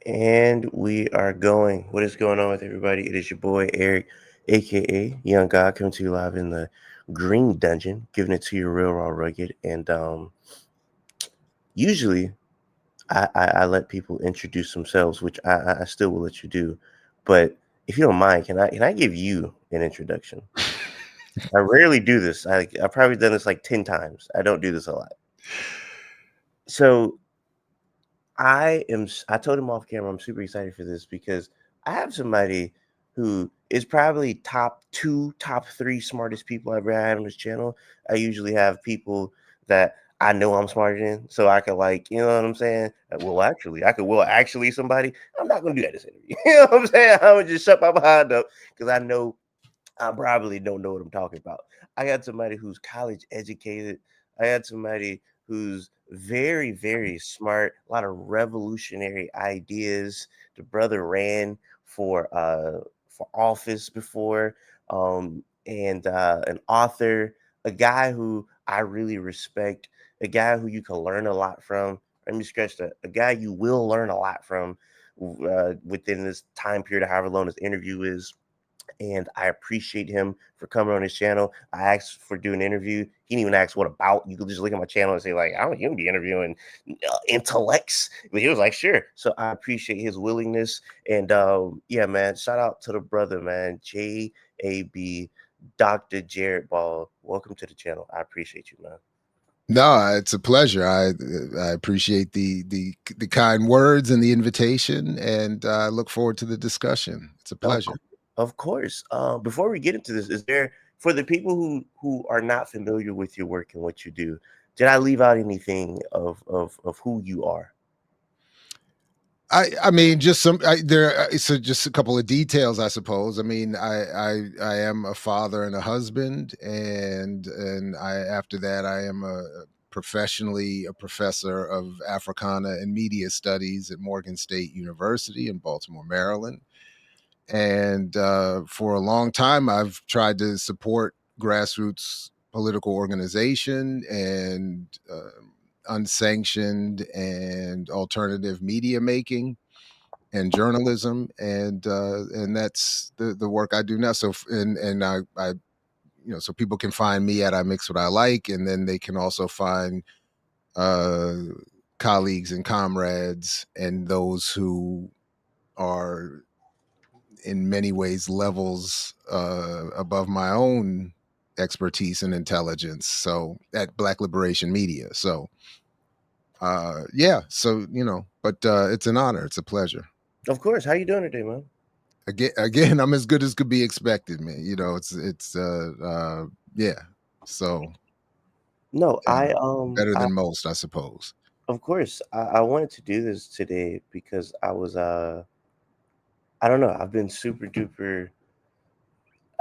And we are going. What is going on with everybody? It is your boy Eric, aka Young God, coming to you live in the Green Dungeon, giving it to you real raw rugged. And usually I let people introduce themselves, which I still will let you do. But if you don't mind, can I give you an introduction? I rarely do this. I've probably done this like 10 times. I don't do this a lot. So I told him off camera, I'm super excited for this because I have somebody who is probably top 2, top 3 smartest people I've ever had on this channel. I usually have people that I know I'm smarter than, so I could like, you know what I'm saying? I could will actually somebody. I'm not gonna do that in this interview. You know what I'm saying? I would just shut my behind up because I know I probably don't know what I'm talking about. I got somebody who's college educated. I had somebody who's very, very smart, a lot of revolutionary ideas. The brother ran for office before, and an author, a guy who I really respect, a guy who you can learn a lot from. Let me scratch that. A guy you will learn a lot from within this time period, however long this interview is, and I appreciate him for coming on his channel. I asked for doing an interview. He didn't even ask what about. You could just look at my channel and say like, I don't even be interviewing intellects, but he was like, sure. So I appreciate his willingness, and yeah, man, shout out to the brother, man, JAB, Dr. Jared Ball. Welcome to the channel. I appreciate you, man. No, it's a pleasure. I appreciate the kind words and the invitation, and I look forward to the discussion. It's a Of pleasure. course, of course. Before we get into this, is there, for the people who are not familiar with your work and what you do, did I leave out anything of who you are? I mean, just some there. So just a couple of details, I suppose. I mean, I am a father and a husband, and I after that I am professionally a professor of Africana and Media Studies at Morgan State University in Baltimore, Maryland. And for a long time, I've tried to support grassroots political organization and unsanctioned and alternative media making and journalism, and that's the work I do now. So and I so people can find me at I Mix What I Like, and then they can also find uh, colleagues and comrades and those who are in many ways levels above my own expertise and intelligence. So at Black Liberation Media. So yeah, so but it's an honor. It's a pleasure. Of course. How you doing today, man? Again, I'm as good as could be expected, man. It's yeah. So No, better than most, I suppose. of course, I wanted to do this today because I don't know, I've been super duper,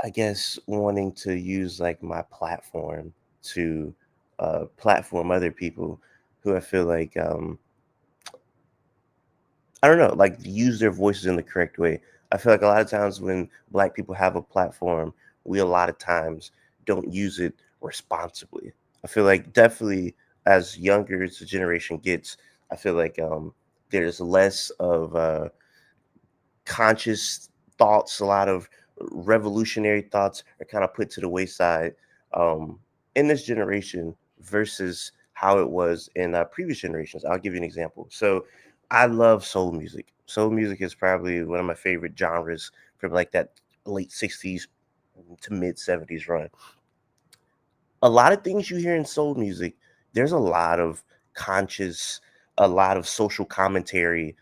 I guess, wanting to use like my platform to platform other people who I feel like I don't know, like use their voices in the correct way. I feel like a lot of times when black people have a platform, we a lot of times don't use it responsibly. I feel like definitely as younger as the generation gets, I feel like there's less of conscious thoughts, a lot of revolutionary thoughts are kind of put to the wayside um, in this generation versus how it was in previous generations. I'll give you an example. So I love soul music. Soul music is probably one of my favorite genres from like that late 60s to mid 70s run. A lot of things you hear in soul music, there's a lot of conscious, a lot of social commentary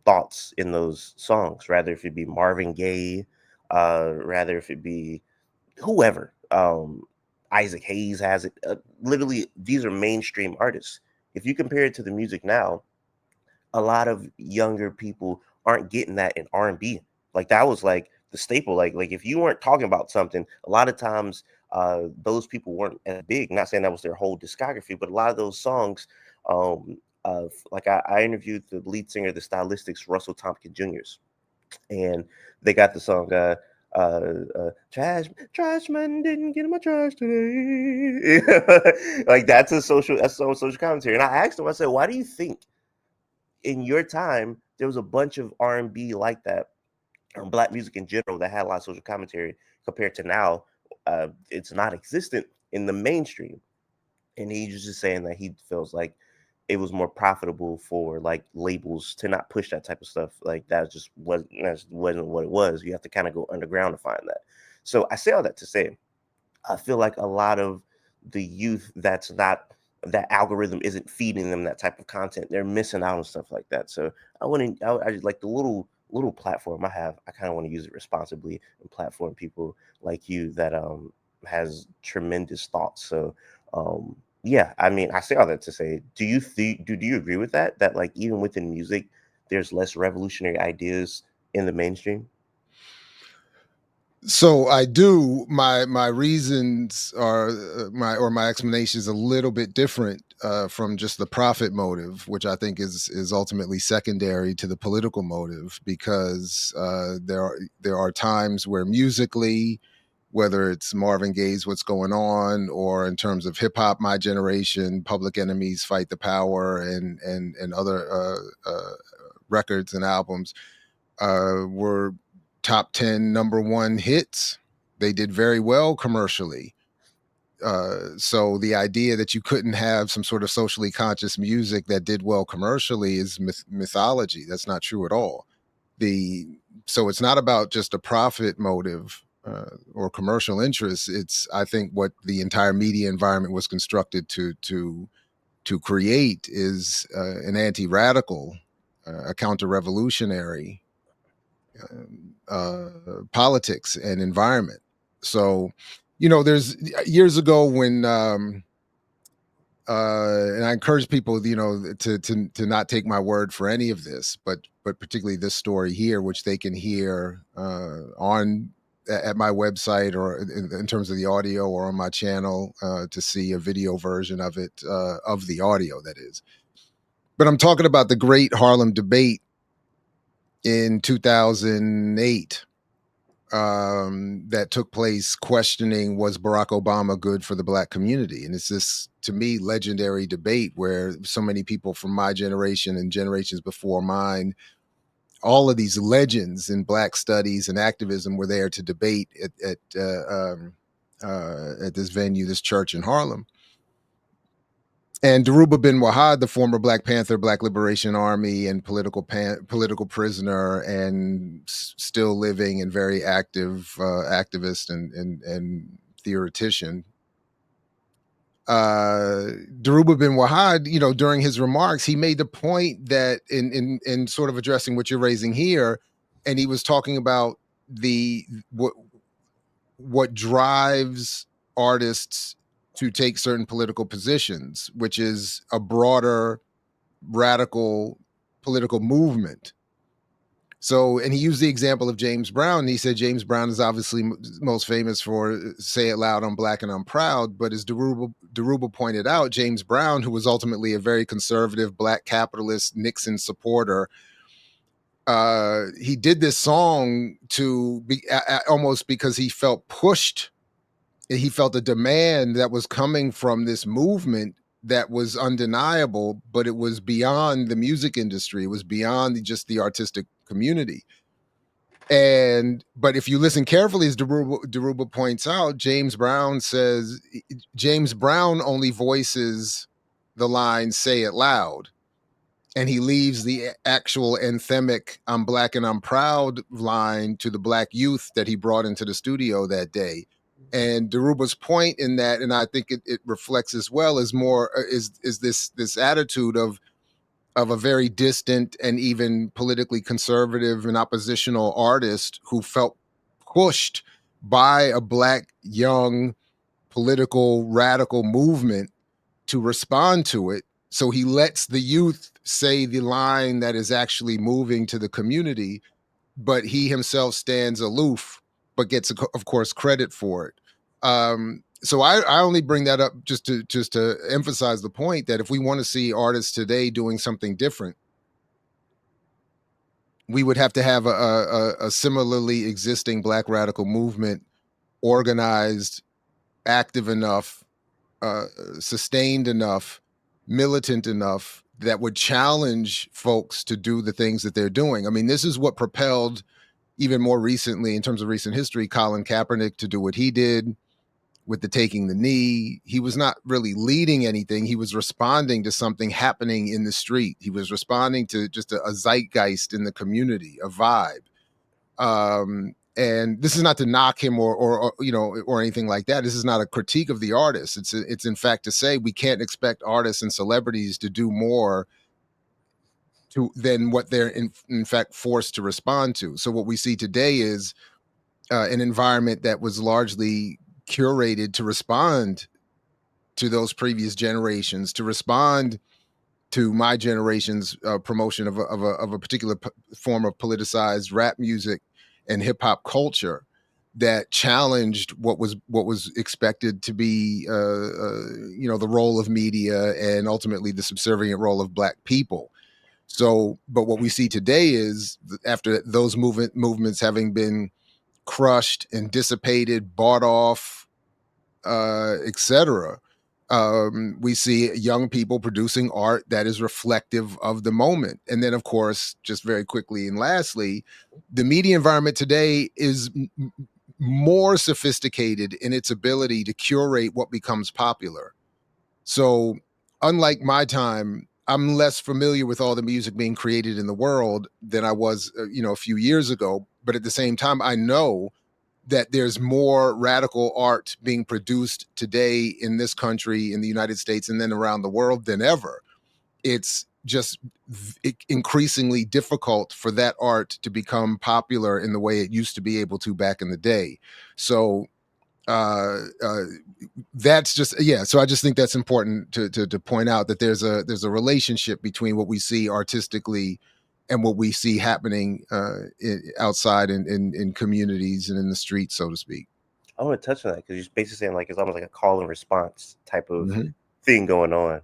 thoughts in those songs, rather if it be Marvin Gaye, rather if it be whoever. Isaac Hayes has it. Literally, these are mainstream artists. If you compare it to the music now, a lot of younger people aren't getting that in R&B. Like that was like the staple. Like if you weren't talking about something, a lot of times those people weren't as big. Not saying that was their whole discography, but a lot of those songs, like I interviewed the lead singer of the Stylistics, Russell Tompkins Jr.'s, and they got the song trash man didn't get in my trash today. Like that's a social commentary. And I asked him, I said, why do you think in your time there was a bunch of R&B like that, or black music in general, that had a lot of social commentary. Compared to now, it's not existent in the mainstream. And he's just saying that he feels like it was more profitable for like labels to not push that type of stuff. Like that wasn't what it was. You have to kind of go underground to find that. So I say all that to say, I feel like a lot of the youth that's not, that algorithm isn't feeding them that type of content. They're missing out on stuff like that. So I just like the little platform I have. I kind of want to use it responsibly and platform people like you that has tremendous thoughts. So yeah, I mean, I say all that to say, do you agree with that? That like even within music, there's less revolutionary ideas in the mainstream. So I do. My reasons are my explanation is a little bit different from just the profit motive, which I think is ultimately secondary to the political motive, because there are times where musically, whether it's Marvin Gaye's "What's Going On" or in terms of hip hop, My Generation, Public Enemy's "Fight the Power," and other records and albums were top 10 number one hits. They did very well commercially. So the idea that you couldn't have some sort of socially conscious music that did well commercially is mythology. That's not true at all. The So it's not about just a profit motive or commercial interest. It's, I think, what the entire media environment was constructed to create is an anti-radical, a counter-revolutionary politics and environment. So, there's years ago when, and I encourage people, to not take my word for any of this, but particularly this story here, which they can hear on at my website, or in terms of the audio, or on my channel, to see a video version of it, of the audio, that is. But I'm talking about the Great Harlem Debate in 2008, that took place, questioning, was Barack Obama good for the black community? And it's this, to me, legendary debate where so many people from my generation and generations before mine, all of these legends in black studies and activism, were there to debate at this venue, this church in Harlem. And Dhoruba bin Wahad, the former Black Panther, Black Liberation Army, and political prisoner, and still living and very active activist and theoretician. Dhoruba bin Wahad, during his remarks, he made the point that in sort of addressing what you're raising here, and he was talking about the what drives artists to take certain political positions, which is a broader radical political movement. So, and he used the example of James Brown. And he said James Brown is obviously most famous for "Say It Loud, I'm Black and I'm Proud." But as Dhoruba pointed out, James Brown, who was ultimately a very conservative black capitalist Nixon supporter, he did this song to be almost because he felt pushed. He felt a demand that was coming from this movement that was undeniable, but it was beyond the music industry. It was beyond just the artistic community. But if you listen carefully, as Dhoruba points out, James Brown says James Brown only voices the line "Say It Loud," and he leaves the actual anthemic "I'm Black and I'm Proud" line to the black youth that he brought into the studio that day. And Dhoruba's point in that, and I think it reflects as well, is more is this attitude of a very distant and even politically conservative and oppositional artist who felt pushed by a black young political radical movement to respond to it. So he lets the youth say the line that is actually moving to the community, but he himself stands aloof, but gets, of course, credit for it. So I only bring that up just to emphasize the point that if we want to see artists today doing something different, we would have to have a similarly existing black radical movement, organized, active enough, sustained enough, militant enough, that would challenge folks to do the things that they're doing. I mean, this is what propelled, even more recently in terms of recent history, Colin Kaepernick to do what he did with the taking the knee. He was not really leading anything. He was responding to something happening in the street. He was responding to just a zeitgeist in the community, a vibe. And this is not to knock him or you know, or anything like that. This is not a critique of the artist. It's in fact to say we can't expect artists and celebrities to do more than what they're in fact forced to respond to. So what we see today is an environment that was largely curated to respond to those previous generations, to respond to my generation's promotion of a particular form of politicized rap music and hip hop culture that challenged what was expected to be you know, the role of media and ultimately the subservient role of Black people. So, but what we see today is after those movements having been crushed and dissipated, bought off, etc. We see young people producing art that is reflective of the moment. And then, of course, just very quickly and lastly, the media environment today is more sophisticated in its ability to curate what becomes popular. So, unlike my time, I'm less familiar with all the music being created in the world than I was, you know, a few years ago. But at the same time, I know that there's more radical art being produced today in this country, in the United States, and then around the world than ever. It's just increasingly difficult for that art to become popular in the way it used to be able to back in the day. So uh, uh, that's just, yeah. So I just think that's important to point out that there's a relationship between what we see artistically and what we see happening outside in communities and in the streets, so to speak. I want to touch on that because you're basically saying like it's almost like a call and response type of Hmm. thing going on.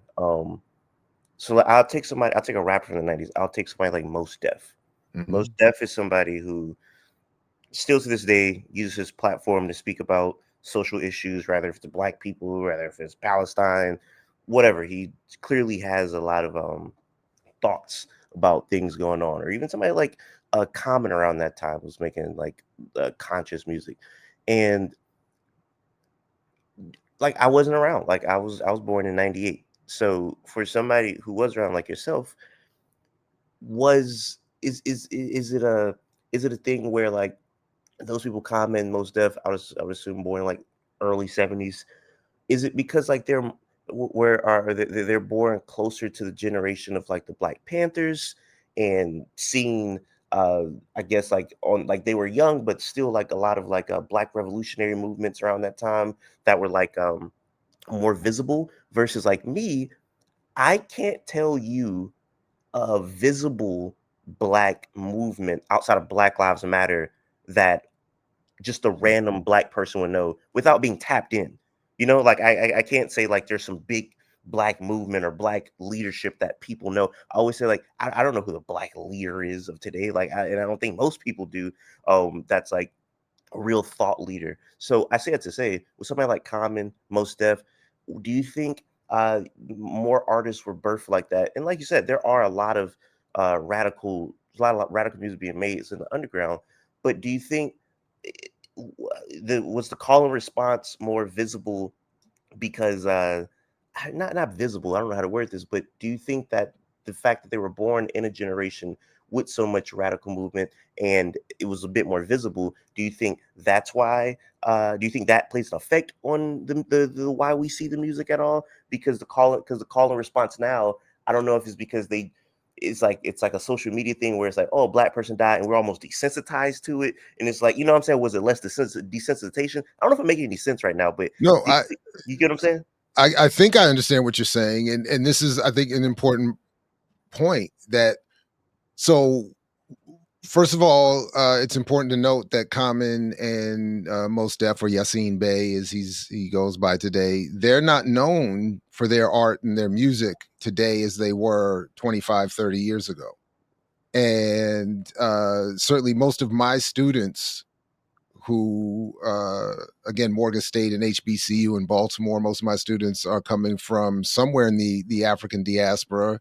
So like, I'll take a rapper from the '90s. I'll take somebody like Most Def. Most Hmm. Def is somebody who still to this day uses his platform to speak about social issues, rather if it's Black people, rather if it's Palestine, whatever. He clearly has a lot of thoughts about things going on, or even somebody like Common around that time was making like conscious music, and like I wasn't around. Like I was born in '98. So for somebody who was around like yourself, was is it a thing where like those people Common, Most Def, I would assume born in like early '70s. Is it because like where are they're born closer to the generation of like the Black Panthers and seeing I guess like on like they were young but still like a lot of like Black revolutionary movements around that time that were like more visible versus like me, I can't tell you a visible Black movement outside of Black Lives Matter that just a random Black person would know without being tapped in. You know, like I can't say like there's some big Black movement or Black leadership that people know. I always say like I don't know who the Black leader is of today. Like and I don't think most people do. That's like a real thought leader. So I say it to say, with somebody like Common, Most Def, do you think more artists were birthed like that? And like you said, there are a lot of radical music being made. It's in the underground. But do you think eh, was the call and response more visible because not visible, I don't know how to word this, but do you think that the fact that they were born in a generation with so much radical movement and it was a bit more visible, do you think that's why do you think that plays an effect on the why we see the music at all? Because the call and response now, I don't know if it's because they it's like a social media thing where it's like, oh, Black person died and we're almost desensitized to it, and it's like, you know what I'm saying, was it less desensitization? I don't know if I'm making any sense right now, but No, do you get what I'm saying? I think I understand what you're saying, and this is, I think, an important point. That so first of all, it's important to note that Common and Most Def, or Yassine Bey, as he goes by today, they're not known for their art and their music today as they were 25, 30 years ago. And certainly most of my students who, again, Morgan State and HBCU in Baltimore, most of my students are coming from somewhere in the African diaspora,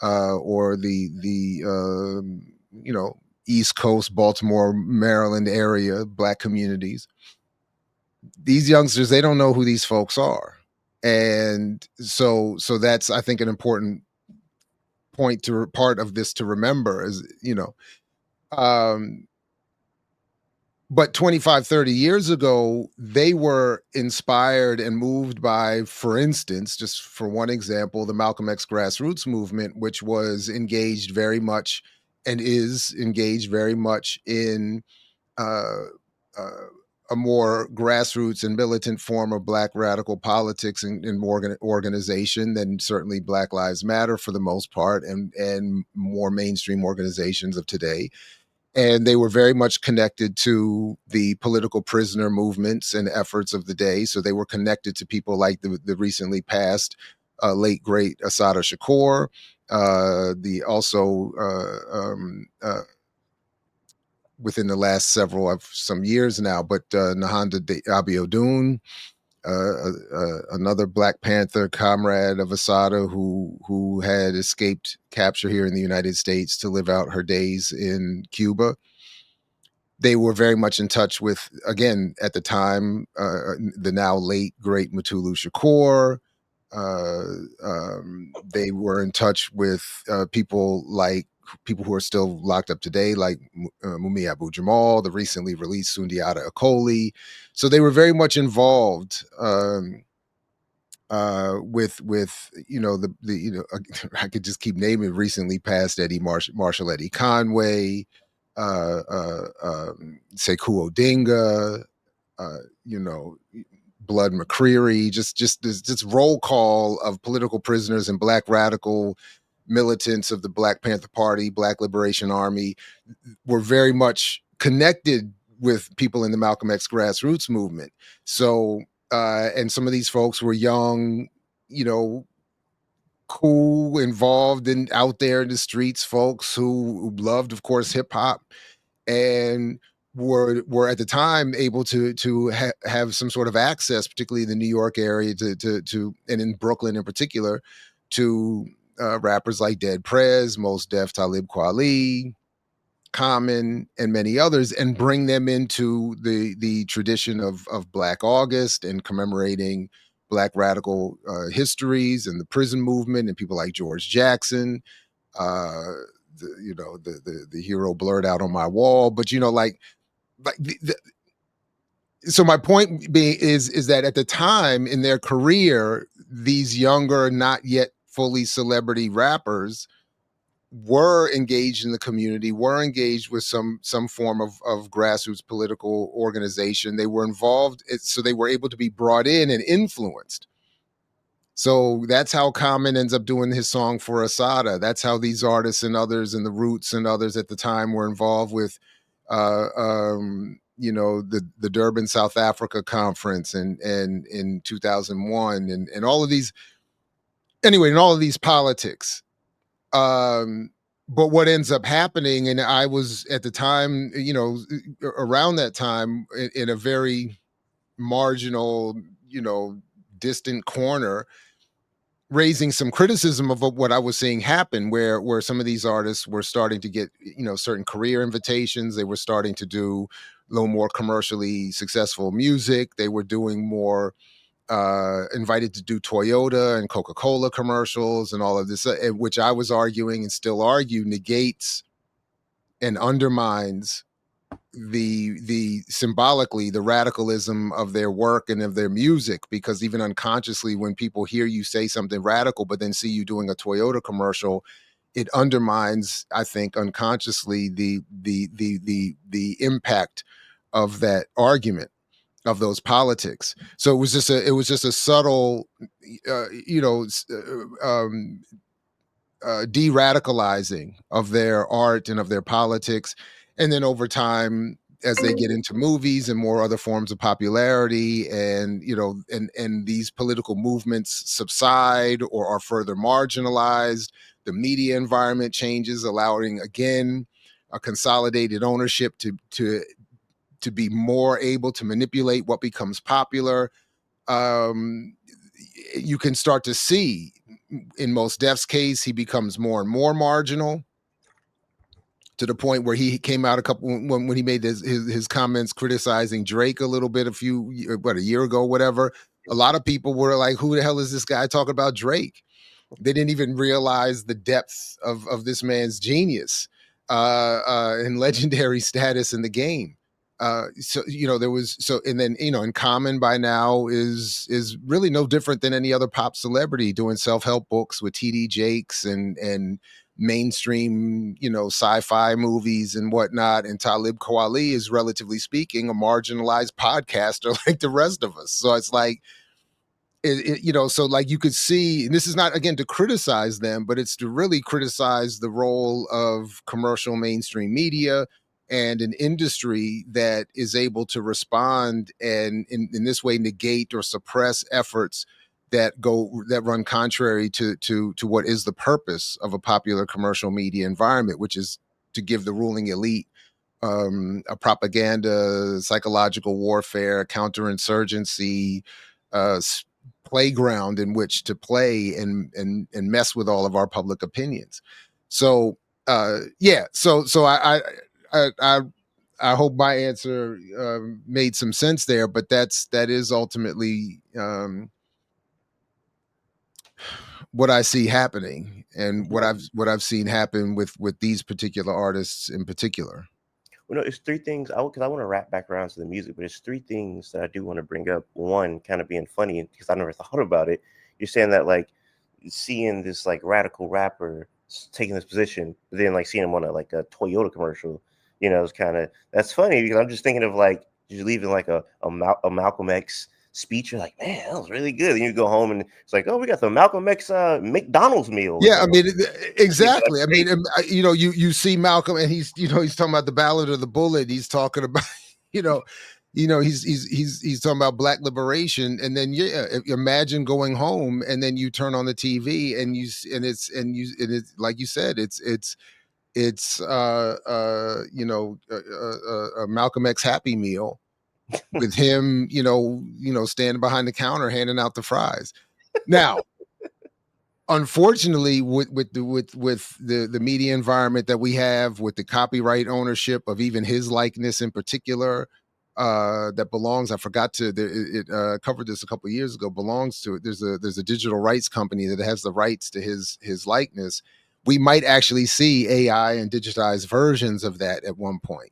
or the you know, East Coast, Baltimore, Maryland area Black communities, these youngsters, they don't know who these folks are. And so that's, I think, an important part of this to remember is, you know, um but 25, 30 years ago, they were inspired and moved by, for instance, just for one example, the Malcolm X grassroots movement, which was engaged very much and is engaged very much in uh, uh, a more grassroots and militant form of Black radical politics and organization than certainly Black Lives Matter for the most part, and more mainstream organizations of today. And they were very much connected to the political prisoner movements and efforts of the day. So they were connected to people like the recently passed late great Assata Shakur, the also within the last several of some years now, but Nahanda Abiodun, another Black Panther comrade of Assata who had escaped capture here in the United States to live out her days in Cuba. They were very much in touch with, again, at the time, the now late great Mutulu Shakur. They were in touch with people who are still locked up today, like Mumi Abu Jamal, the recently released Sundiata Acoli. So they were very much involved with you know the you know I could just keep naming recently passed Marshall Eddie Conway, Sekou Odinga, you know, Blood McCreary, just this roll call of political prisoners and Black radical militants of the Black Panther Party, Black Liberation Army, were very much connected with people in the Malcolm X grassroots movement. So, and some of these folks were young, you know, cool, involved in out there in the streets, folks who loved, of course, hip hop, and were at the time able to have some sort of access, particularly in the New York area, to and in Brooklyn in particular, to rappers like Dead Prez, Mos Def, Talib Kweli, Common, and many others, and bring them into the tradition of Black August and commemorating Black radical histories and the prison movement and people like George Jackson, uh, the hero blurred out on my wall. But you know, like so my point being is that at the time in their career, these younger, not yet fully celebrity rappers were engaged in the community, were engaged with some form of grassroots political organization. They were involved, so they were able to be brought in and influenced. So that's how Common ends up doing his song for Asada. That's how these artists and others and the Roots and others at the time were involved with, you know, the Durban South Africa conference and in 2001 and all of these. Anyway, and all of these politics. Um, but what ends up happening, and I was at the time, you know, around that time in a very marginal, you know, distant corner, raising some criticism of what I was seeing happen, where some of these artists were starting to get, you know, certain career invitations. They were starting to do a little more commercially successful music. They were doing more invited to do Toyota and Coca-Cola commercials and all of this, which I was arguing and still argue negates and undermines the symbolically the radicalism of their work and of their music, because even unconsciously when people hear you say something radical but then see you doing a Toyota commercial, it undermines, I think, unconsciously the impact of that argument, of those politics. So it was just a subtle you know de-radicalizing of their art and of their politics. And then over time, as they get into movies and more other forms of popularity, and you know, and these political movements subside or are further marginalized, the media environment changes, allowing again a consolidated ownership to be more able to manipulate what becomes popular. um, you can start to see in most Def's case, he becomes more and more marginal, to the point where he came out a couple when he made his comments criticizing Drake a little bit a year ago, whatever. A lot of people were like, "Who the hell is this guy talking about Drake?" They didn't even realize the depth of this man's genius and legendary status in the game. So there was and then and Common by now is really no different than any other pop celebrity doing self-help books with TD Jakes and mainstream sci-fi movies and whatnot. And Talib Kweli is, relatively speaking, a marginalized podcaster like the rest of us. So it's like, so like you could see, and this is not again to criticize them, but it's to really criticize the role of commercial mainstream media and an industry that is able to respond and in this way negate or suppress efforts that run contrary to what is the purpose of a popular commercial media environment, which is to give the ruling elite a propaganda, psychological warfare, counterinsurgency, uh, playground in which to play and mess with all of our public opinions. So yeah, so I I hope my answer made some sense there, but that is ultimately what I see happening, and No, what I've seen happen with these particular artists in particular. well, no, it's three things. Because I want to wrap back around to the music, but it's three things that I do want to bring up. One, kind of being funny because I never thought about it. You're saying that like seeing this like radical rapper taking this position, but then like seeing him on a Toyota commercial, it's kind of that's funny because I'm just thinking of like just leaving like a Malcolm X speech. You're like, man, that was really good. And you go home and it's like, oh, we got the Malcolm X McDonald's meal. It's Yeah, I like, mean, that's exactly. I great. mean, you see Malcolm, and he's talking about the Ballad of the Bullet. He's talking about, you know, he's talking about Black liberation, and then imagine going home, and then you turn on the TV, and it's like you said, it's a Malcolm X Happy Meal with him, standing behind the counter handing out the fries. Now, unfortunately, with the media environment that we have, with the copyright ownership of even his likeness in particular, that belongs, I forgot to covered this a couple of years ago, belongs to it. There's a digital rights company that has the rights to his likeness. We might actually see AI and digitized versions of that at one point,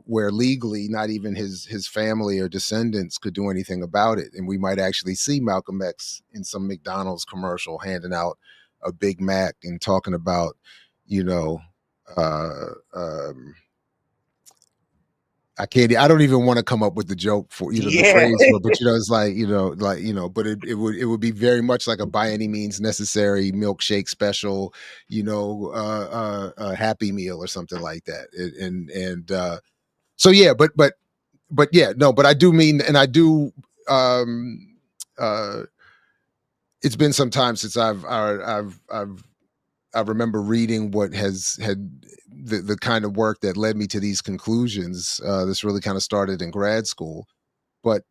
where legally not even his family or descendants could do anything about it, and we might actually see Malcolm X in some McDonald's commercial handing out a Big Mac and talking about, you know, uh, um, I don't even want to come up with the joke for the Yeah. phrase for, but it's like but it would be very much like a by any means necessary milkshake special, Happy Meal or something like that, so yeah, but yeah, no, but I do mean, and I do. Um, uh, it's been some time since I remember reading what has had the kind of work that led me to these conclusions. This really kind of started in grad school, but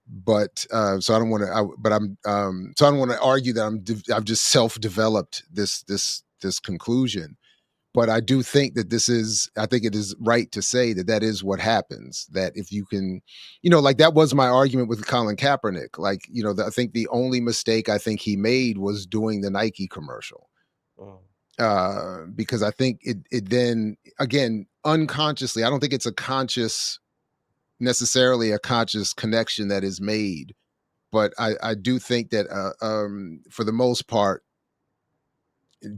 so I don't want to. But I'm so I don't want to argue that I've just self developed this conclusion, but I do think that I think it is right to say that that is what happens. That if you can, like that was my argument with Colin Kaepernick. Like, I think the only mistake I think he made was doing the Nike commercial. Mm. Because I think it then, again, unconsciously, I don't think it's necessarily a conscious connection that is made. But I do think that, for the most part,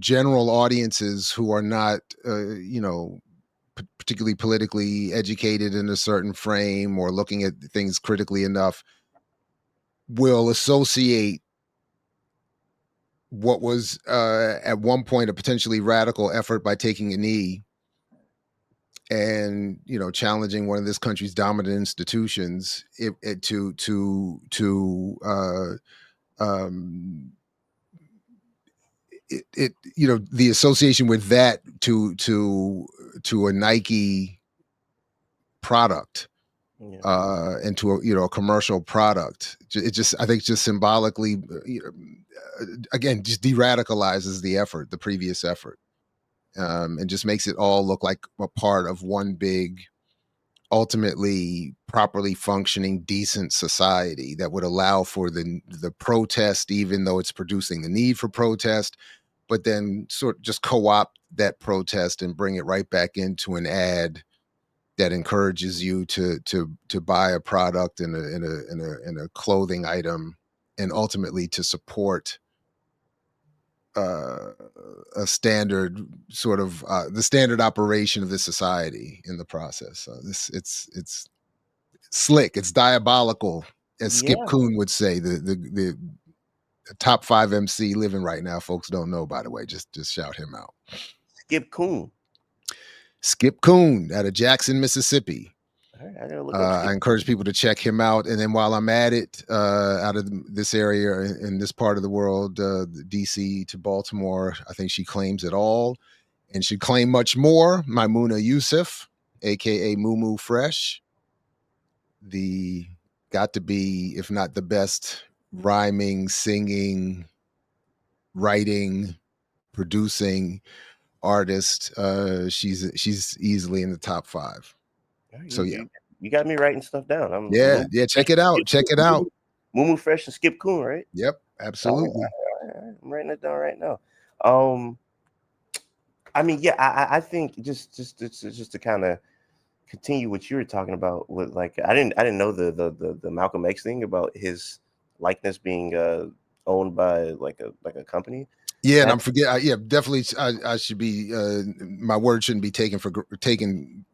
general audiences who are not, particularly politically educated in a certain frame or looking at things critically enough, will associate what was, at one point, a potentially radical effort by taking a knee and challenging one of this country's dominant institutions, um, the association with that to a Nike product Yeah. into a commercial product. It just, I think, just symbolically, again, just de-radicalizes the effort, the previous effort, and just makes it all look like a part of one big, ultimately properly functioning, decent society that would allow for the protest, even though it's producing the need for protest, but then sort of just co-opt that protest and bring it right back into an ad that encourages you to buy a product in a clothing item, and ultimately to support uh, a standard sort of the standard operation of this society in the process. So it's slick, it's diabolical, as Skip Yeah. Coon would say. The top five MC living right now, folks don't know. By the way, just shout him out. Skip Coon. Skip Coon out of Jackson, Mississippi. All right, I gotta look up I Skip. encourage people to check him out. And then while I'm at it, out of this area in this part of the world, DC to Baltimore, I think she claims it all and should claim much more. Maimuna Yusuf, aka Moo Fresh, the got to be, if not the best, rhyming, singing, writing, producing artist. She's easily in the top five. All right, So yeah, you got me writing stuff down. I'm yeah, Mumu yeah. Fresh Check it out. Check it out. Mumu Fresh and Skip Coon, right? Yep, All right, absolutely. all right. I'm writing it down right now. Um, I mean, yeah, I think just to kind of continue what you were talking about with like I didn't know the Malcolm X thing about his likeness being owned by like a company. Yeah, and That I'm forget. Yeah, definitely. I should be. My word shouldn't be taken taken.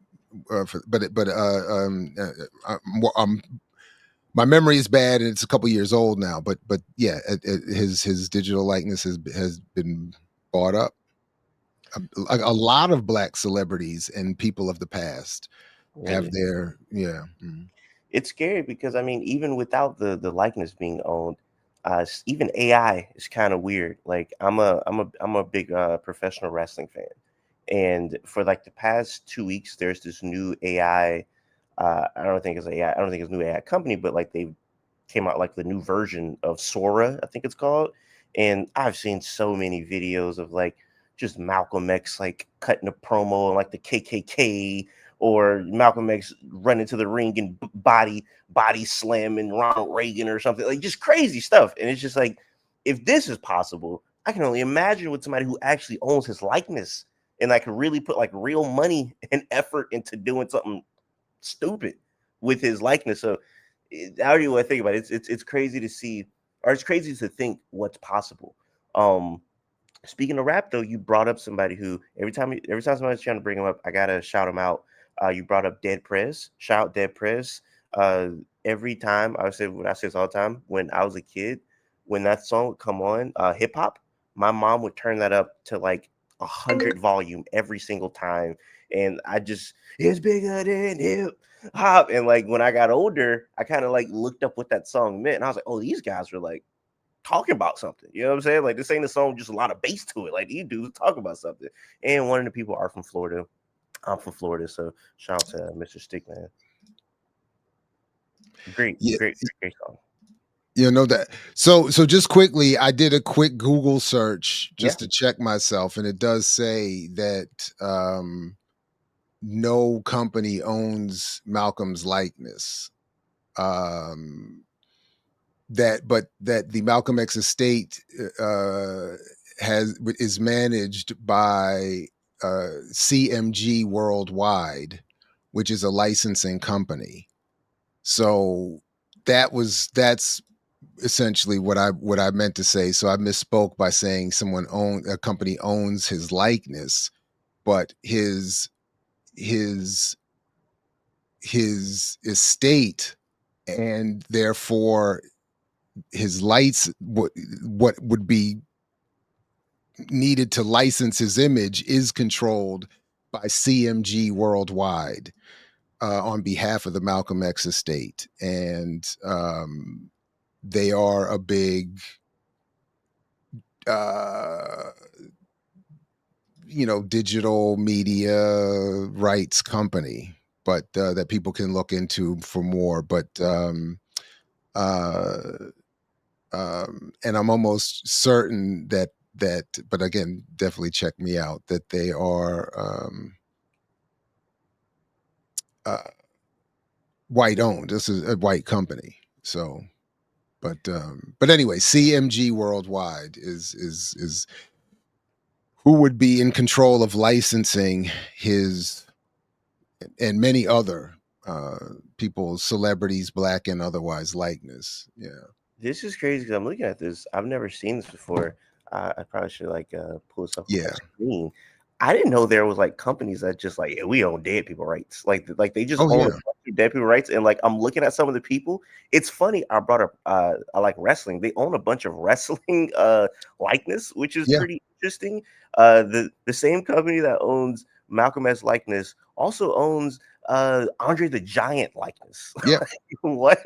My memory is bad, and it's a couple years old now. But yeah, his digital likeness has been bought up. A lot of black celebrities and people of the past have really, their yeah. it's scary because I mean, even without the likeness being owned, even AI is kind of weird. Like I'm a big professional wrestling fan, and for like the past 2 weeks, there's this new AI. I don't think it's AI. I don't think it's a new AI company, but like they came out like the new version of Sora, I think it's called. And I've seen so many videos of like just Malcolm X like cutting a promo on like the KKK, or Malcolm X running to the ring and body slamming Ronald Reagan or something, like just crazy stuff. And it's just like, if this is possible, I can only imagine with somebody who actually owns his likeness and like can really put like real money and effort into doing something stupid with his likeness. So how do you think about it? It's crazy to see, or it's crazy to think what's possible. Um, Speaking of rap, though, you brought up somebody who every time somebody's trying to bring him up, I gotta shout him out. You brought up Dead Prez. Shout out Dead Prez. Every time I say when I say this all the time, when I was a kid, when that song would come on, hip hop, my mom would turn that up to like 100 volume every single time, and I just it's bigger than hip hop. And like when I got older, I kind of like looked up what that song meant, and I was like, oh, these guys were like talking about something. You know what I'm saying? Like this ain't a song, just a lot of bass to it. Like these dudes talking about something. And one of the people are from Florida. I'm from Florida, so shout out to Mr. Stickman. Great, Yeah, great song. you know that. So just quickly, I did a quick Google search Yeah, just to check myself, and it does say that no company owns Malcolm's likeness. Um, that the Malcolm X estate is managed by CMG Worldwide, which is a licensing company. So that's essentially what I meant to say. So I misspoke by saying a company owns his likeness, but his his estate, and therefore his lights, what would be needed to license his image, is controlled by CMG Worldwide on behalf of the Malcolm X estate, and they are a big uh, digital media rights company. but that people can look into for more. But uh, and I'm almost certain that, but again, definitely check me out, that they are uh, white owned. This is a white company. So, but anyway, CMG Worldwide is who would be in control of licensing his and many other people's celebrities, black and otherwise, likeness. Yeah. This is crazy because I'm looking at this. I've never seen this before. I probably should like pull this up on my Yeah. screen. I didn't know there was like companies that just like, yeah, we own dead people rights. Like they just Oh own a yeah. bunch of dead people rights. And like I'm looking at some of the people. It's funny. I brought up I like wrestling. They own a bunch of wrestling likeness, which is Yeah. pretty interesting. The same company that owns Malcolm X likeness also owns Andre the Giant likeness. Yep. Like, what?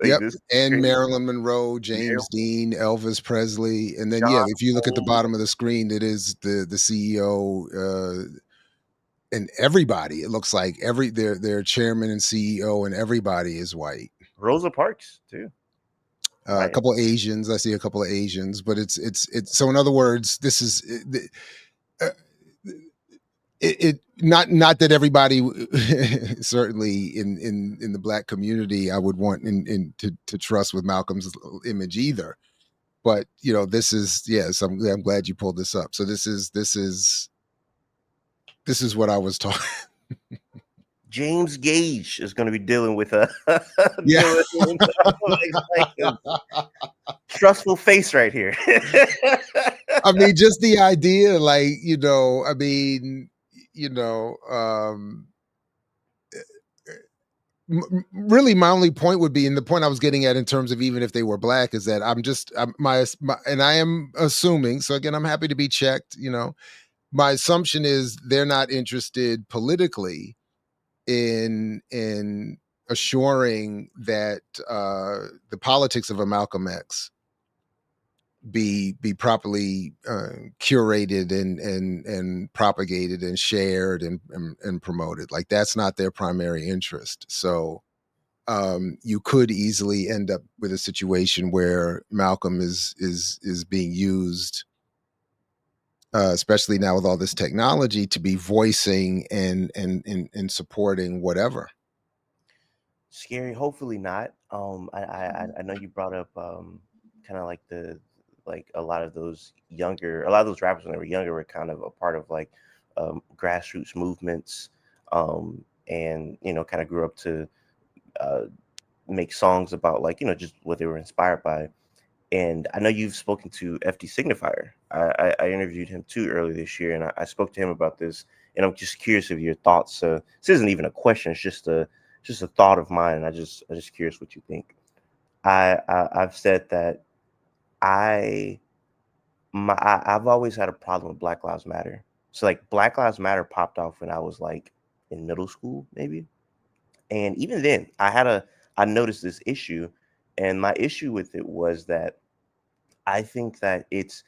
Like Yep. this is And crazy. Marilyn Monroe, Marilyn, James Dean, Elvis Presley, and then yeah, John if you look at the Wayne, bottom of the screen, it is the CEO and everybody. It looks like their chairman and CEO and everybody is white. Rosa Parks too, A right? couple of Asians, I see a couple of Asians, but it's so in other words, this is uh, it not that everybody certainly in the black community I would want in to trust with Malcolm's image either, but you know this is yes I'm glad you pulled this up. So this is what I was talking. James Gage is going to be dealing with Yeah. dealing with like trustful face right here. I mean, just the idea, like, I mean, you know, really my only point would be, and the point I was getting at in terms of even if they were black, is that my and I am assuming, so again, I'm happy to be checked, my assumption is they're not interested politically in assuring that the politics of a Malcolm X be properly curated and propagated and shared and promoted. Like that's not their primary interest. So you could easily end up with a situation where Malcolm is being used, especially now with all this technology, to be voicing and supporting whatever. Scary. Hopefully not. I know you brought up kind of like the like a lot of those rappers when they were younger were kind of a part of like grassroots movements, and kind of grew up to uh, make songs about like just what they were inspired by. And I know you've spoken to FD Signifier. I interviewed him too earlier this year, and I spoke to him about this. And I'm just curious of your thoughts. So this isn't even a question; it's just a thought of mine. And I just curious what you think. I've said that I I've always had a problem with Black Lives Matter. So like Black Lives Matter popped off when I was like in middle school, maybe. And even then, I noticed this issue, and my issue with it was that I think that it's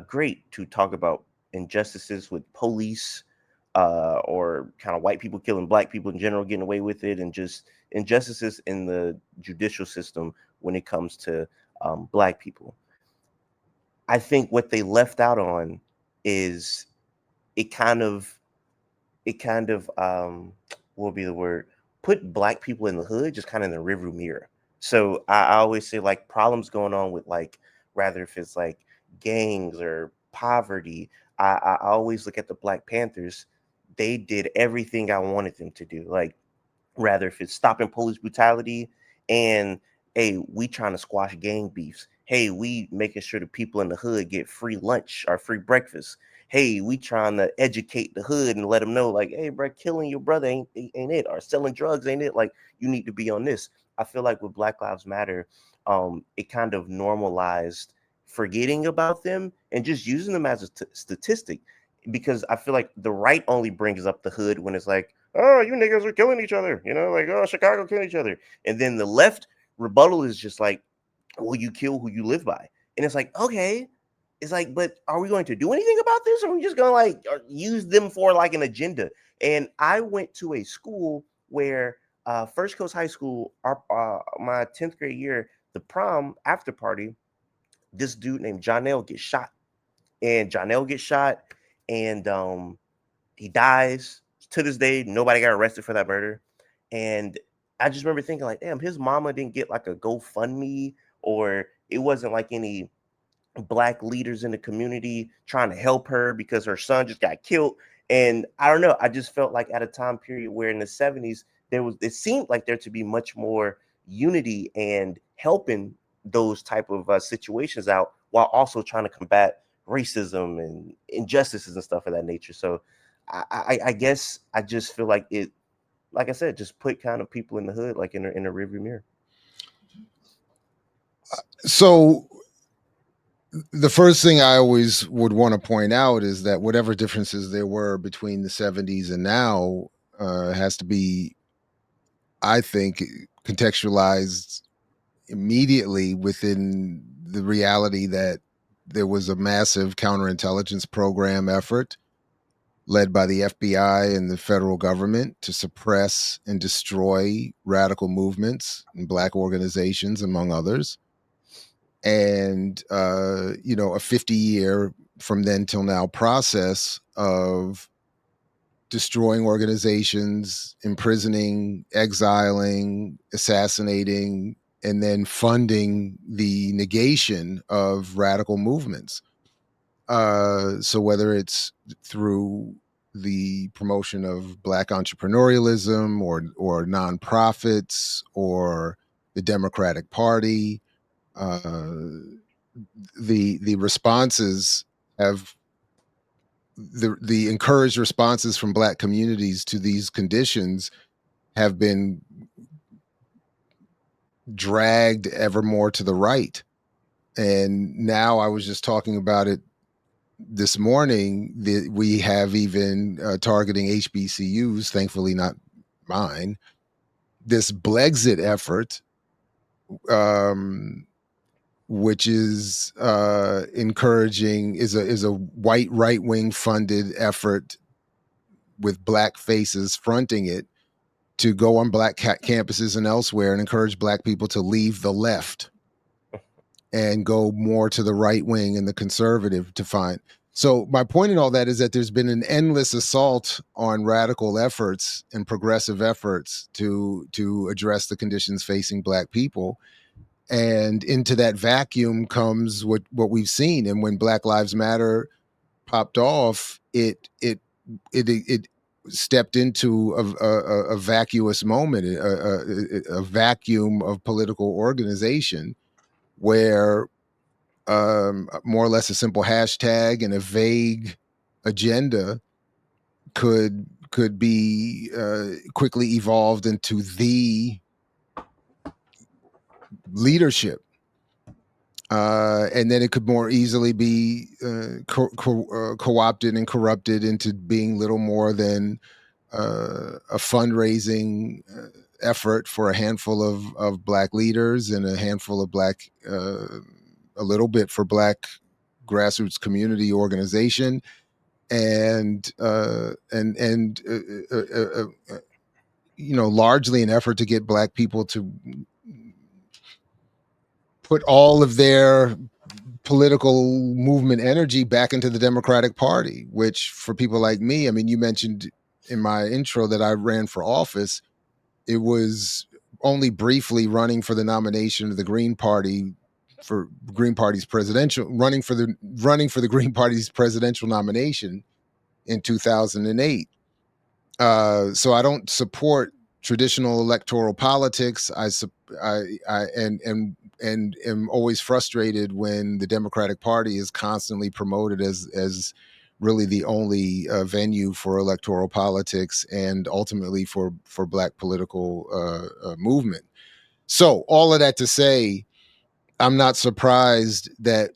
great to talk about injustices with police, or kind of white people killing black people in general, getting away with it, and just injustices in the judicial system when it comes to black people. I think what they left out on is it kind of what would be the word, put black people in the hood just kind of in the rearview mirror. So I always say like problems going on with like, rather if it's like gangs or poverty, I always look at the Black Panthers. They did everything I wanted them to do. Like, rather if it's stopping police brutality, and hey, we trying to squash gang beefs, hey, we making sure the people in the hood get free lunch or free breakfast, hey, we trying to educate the hood and let them know like, hey bro, killing your brother ain't it, or selling drugs ain't it, like you need to be on this. I feel like with Black Lives Matter, it kind of normalized forgetting about them and just using them as a statistic, because I feel like the right only brings up the hood when it's like, oh, you niggas are killing each other, like, oh, Chicago killing each other. And then the left rebuttal is just like, well, you kill who you live by. And it's like, okay, it's like, but are we going to do anything about this, or are we just gonna like use them for like an agenda? And I went to a school where First Coast High School, my 10th grade year, the prom after party, this dude named Jonell gets shot, and Jonell gets shot, and he dies. To this day, nobody got arrested for that murder. And I just remember thinking, like, damn, his mama didn't get like a GoFundMe, or it wasn't like any black leaders in the community trying to help her because her son just got killed. And I don't know, I just felt like at a time period where in the 70s it seemed like there to be much more unity and helping those type of situations out while also trying to combat racism and injustices and stuff of that nature. So I guess I just feel like it, like I said, just put kind of people in the hood, like in a rearview mirror. So the first thing I always would want to point out is that whatever differences there were between the 70s and now has to be, I think, contextualized immediately within the reality that there was a massive counterintelligence program effort led by the FBI and the federal government to suppress and destroy radical movements and black organizations, among others. And a 50-year from then till now process of destroying organizations, imprisoning, exiling, assassinating, and then funding the negation of radical movements. So whether it's through the promotion of black entrepreneurialism or nonprofits or the Democratic Party, uh, the responses have the encouraged responses from black communities to these conditions have been dragged ever more to the right. And now I was just talking about it this morning that we have even targeting HBCUs, thankfully not mine, this Blexit effort, um, which is encouraging, is a white right wing funded effort with black faces fronting it to go on black campuses and elsewhere and encourage black people to leave the left and go more to the right wing and the conservative to find. So my point in all that is that there's been an endless assault on radical efforts and progressive efforts to address the conditions facing black people. And into that vacuum comes what we've seen. And when Black Lives Matter popped off, it stepped into a vacuous moment, a vacuum of political organization where more or less a simple hashtag and a vague agenda could be quickly evolved into the leadership. And then it could more easily be co-opted and corrupted into being little more than a fundraising effort for a handful of black leaders and a handful of black, a little bit for black grassroots community organization, and largely an effort to get black people to put all of their political movement energy back into the Democratic Party, which for people like me, I mean, you mentioned in my intro that I ran for office. It was only briefly running for the nomination of the Green Party for Green Party's presidential running for the Green Party's presidential nomination in 2008. So I don't support traditional electoral politics. I and am always frustrated when the Democratic Party is constantly promoted as really the only venue for electoral politics and ultimately for black political movement. So all of that to say, I'm not surprised that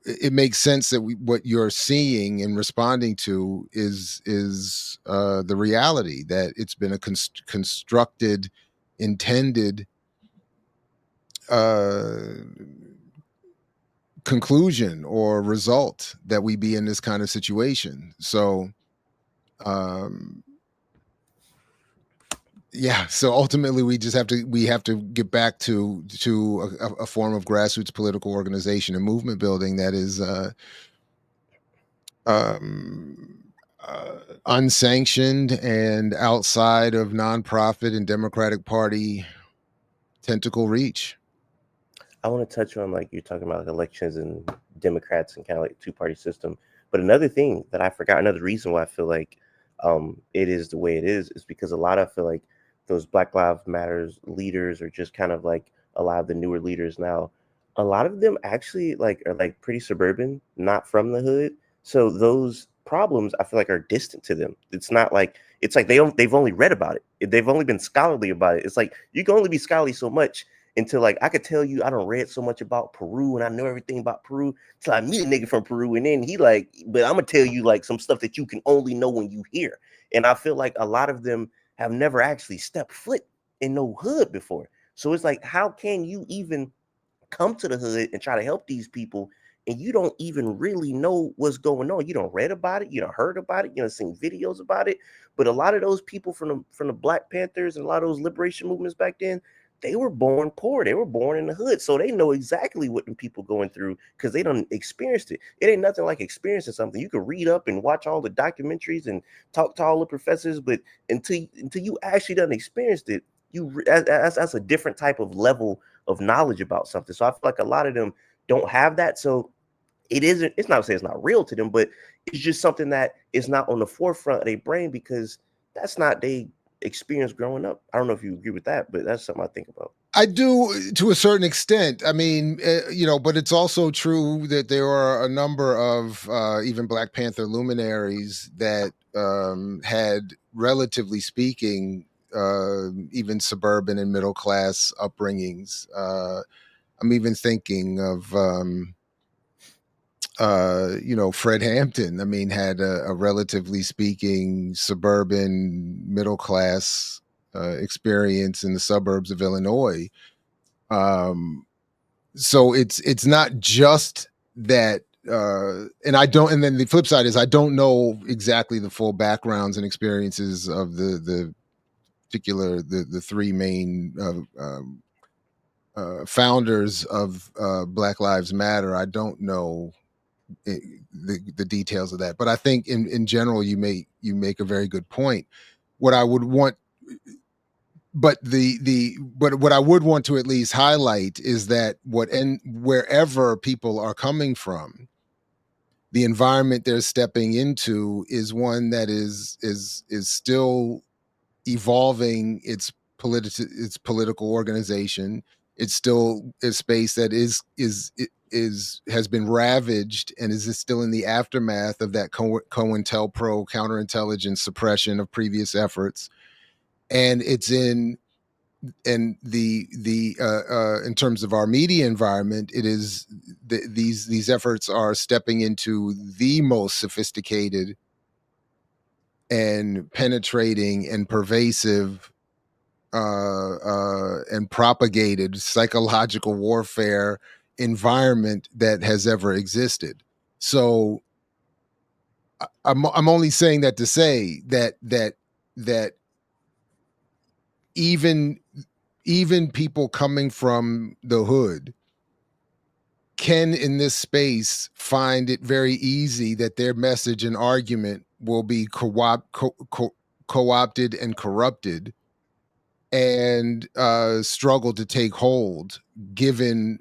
it makes sense that what you're seeing and responding to is the reality that it's been a constructed, intended uh, conclusion or result that we be in this kind of situation. So, um, yeah. So ultimately, we have to get back to a form of grassroots political organization and movement building that is um, unsanctioned and outside of nonprofit and Democratic Party tentacle reach. I want to touch on like you're talking about like elections and Democrats and kind of like two-party system. But another thing that I forgot, another reason why I feel like it is the way it is because a lot of I feel like those Black Lives Matters leaders or just kind of like a lot of the newer leaders now, a lot of them actually like are like pretty suburban, not from the hood. So those problems I feel like are distant to them. It's not like it's like they've only read about it. They've only been scholarly about it. It's like you can only be scholarly so much until like I could tell you I don't read so much about Peru and I know everything about Peru till I meet a nigga from Peru and then he like, but I'm gonna tell you like some stuff that you can only know when you hear. And I feel like a lot of them have never actually stepped foot in no hood before. So it's like, how can you even come to the hood and try to help these people and you don't even really know what's going on. You don't read about it, you don't heard about it, you don't seen videos about it. But a lot of those people from the Black Panthers and a lot of those liberation movements back then, they were born poor. They were born in the hood. So they know exactly what the people going through because they done experienced it. It ain't nothing like experiencing something. You can read up and watch all the documentaries and talk to all the professors, but until you actually done experienced it, that's a different type of level of knowledge about something. So I feel like a lot of them don't have that. So it's not to say it's not real to them, but it's just something that is not on the forefront of their brain because that's not they experience growing up. I don't know if you agree with that, but that's something I think about. I do to a certain extent. I mean, but it's also true that there are a number of even Black Panther luminaries that had, relatively speaking, even suburban and middle class upbringings. I'm even thinking of Fred Hampton. I mean, had a relatively speaking suburban middle class experience in the suburbs of Illinois. Um, so it's not just that. And I don't. And then the flip side is I don't know exactly the full backgrounds and experiences of the particular the three main founders of Black Lives Matter. I don't know the details of that. But I think in general, you make a very good point. What I would want, but what I would want to at least highlight is that wherever people are coming from, the environment they're stepping into is one that is still evolving its political organization. It's still a space that is has been ravaged and is still in the aftermath of that COINTELPRO counterintelligence suppression of previous efforts, and it's in the in terms of our media environment, it is these efforts are stepping into the most sophisticated and penetrating and pervasive and propagated psychological warfare environment that has ever existed. So I'm only saying that to say that even even people coming from the hood can in this space find it very easy that their message and argument will be co-opted and corrupted and struggle to take hold given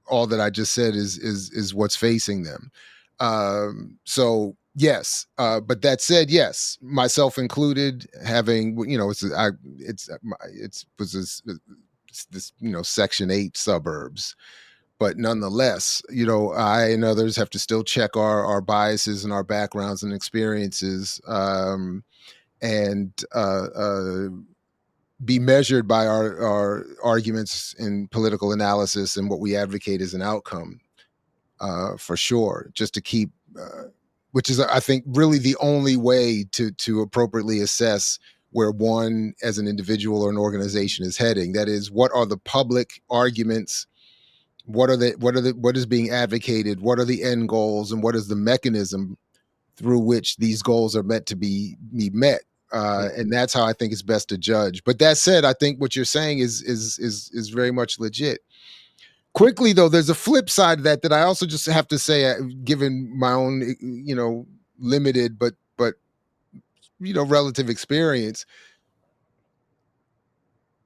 all that I just said is what's facing them. So yes, but that said, yes, myself included, having it's was this Section 8 suburbs, but nonetheless, I and others have to still check our biases and our backgrounds and experiences, and be measured by our arguments in political analysis and what we advocate as an outcome, for sure, just to keep, which is, I think, really the only way to appropriately assess where one as an individual or an organization is heading. That is, what are the public arguments what is being advocated, what are the end goals, and what is the mechanism through which these goals are meant to be met. And that's how I think it's best to judge. But that said, I think what you're saying is very much legit. Quickly though, there's a flip side of that I also just have to say, given my own, limited but relative experience,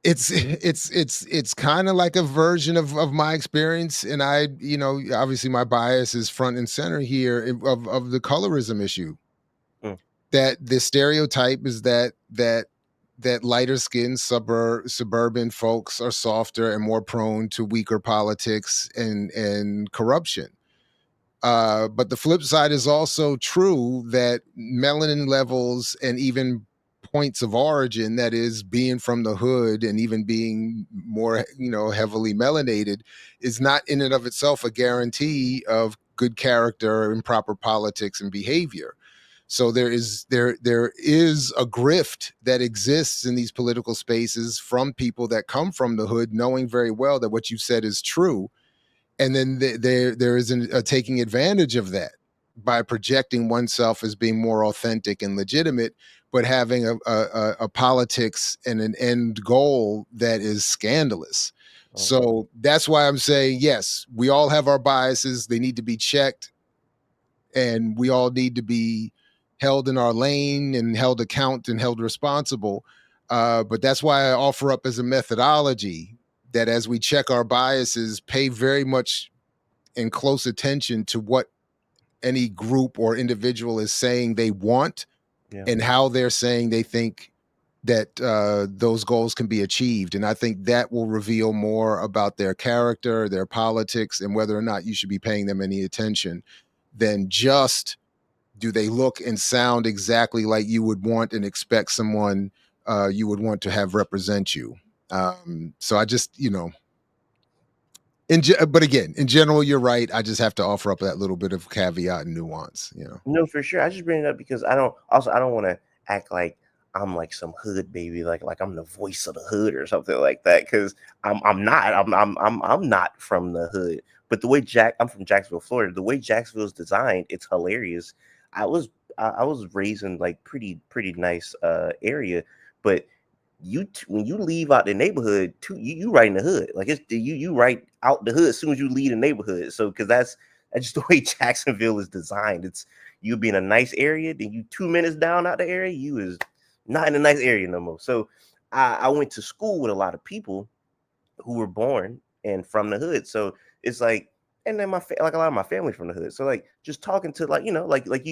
it's kind of like a version of my experience, and I, obviously my bias is front and center here of the colorism issue. Mm. That the stereotype is that lighter skinned suburban folks are softer and more prone to weaker politics and corruption. But the flip side is also true, that melanin levels and even points of origin, that is being from the hood and even being more, heavily melanated, is not in and of itself a guarantee of good character and proper politics and behavior. So there is a grift that exists in these political spaces from people that come from the hood, knowing very well that what you said is true, and then there is a taking advantage of that by projecting oneself as being more authentic and legitimate, but having a politics and an end goal that is scandalous. Mm. So that's why I'm saying, yes, we all have our biases, they need to be checked, and we all need to be held in our lane and held account and held responsible. But that's why I offer up as a methodology that as we check our biases, pay very much and close attention to what any group or individual is saying they want, Yeah. and how they're saying they think that those goals can be achieved. And I think that will reveal more about their character, their politics, and whether or not you should be paying them any attention than just do they look and sound exactly like you would want and expect someone you would want to have represent you. So I just, but again, in general, you're right. I just have to offer up that little bit of caveat and nuance. No, for sure. I just bring it up because I don't want to act like I'm like some hood baby, like I'm the voice of the hood or something like that. Because I'm not. I'm not from the hood. But the way I'm from Jacksonville, Florida. The way Jacksonville is designed, it's hilarious. I was I was raised in like pretty nice area, but when you leave out the neighborhood, you right in the hood. Like you right out the hood as soon as you leave the neighborhood. So because that's just the way Jacksonville is designed. It's you be in a nice area, then you 2 minutes down out the area, you is not in a nice area no more. So I went to school with a lot of people who were born and from the hood. So it's like, and then like a lot of my family from the hood. So like just talking to like like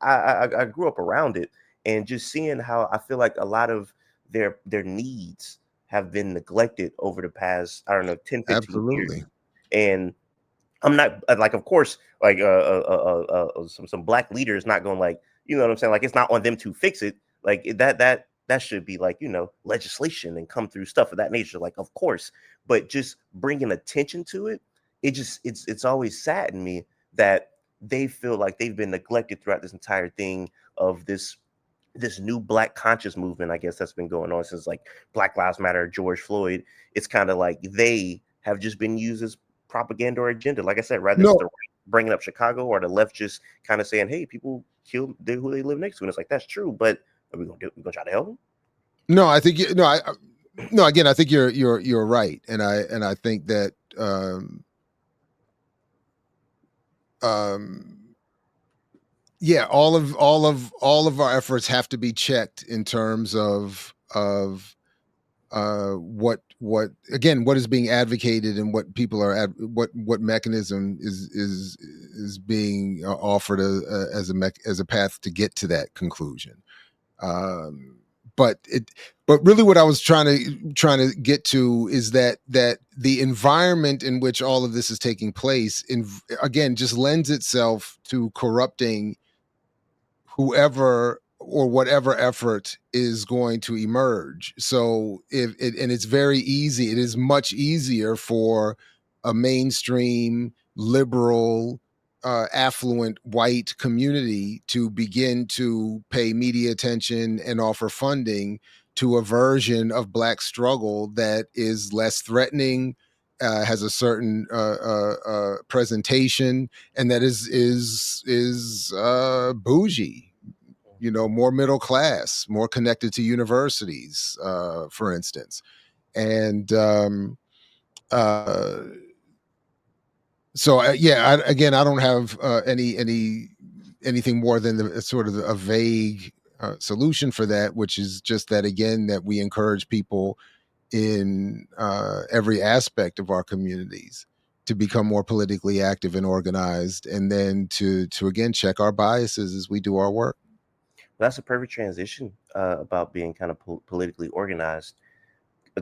I grew up around it, and just seeing how I feel like a lot of their needs have been neglected over the past, I don't know, 10, 15 years. Absolutely. And I'm not like, of course, like some black leaders not going like, you know what I'm saying? Like it's not on them to fix it. Like that should be like, legislation and come through stuff of that nature. Like, of course, but just bringing attention to it, it's always saddened me that they feel like they've been neglected throughout this entire thing of this new black conscious movement, I guess, that's been going on since like Black Lives Matter, George Floyd. It's kind of like they have just been used as propaganda or agenda. Like I said, rather it's No, the right bringing up Chicago or the left just kind of saying, "Hey, people kill who they live next to," and it's like that's true, but are we gonna do? We gonna try to help them? no, I think no, no. Again, I think you're right, and I think that um, yeah, all of our efforts have to be checked in terms of what again, what is being advocated, and what people are what mechanism is being offered as a path to get to that conclusion. um but it but really what I was trying to get to is that the environment in which all of this is taking place, again, just lends itself to corrupting whoever or whatever effort is going to emerge. So and it's very easy. It is much easier for a mainstream liberal, affluent white community to begin to pay media attention and offer funding to a version of black struggle that is less threatening, has a certain presentation, and that is bougie, more middle class, more connected to universities, for instance. And uh, so yeah, again, I don't have anything more than sort of a vague solution for that, which is just that, again, that we encourage people in every aspect of our communities to become more politically active and organized, and then to again check our biases as we do our work. That's a perfect transition about being kind of politically organized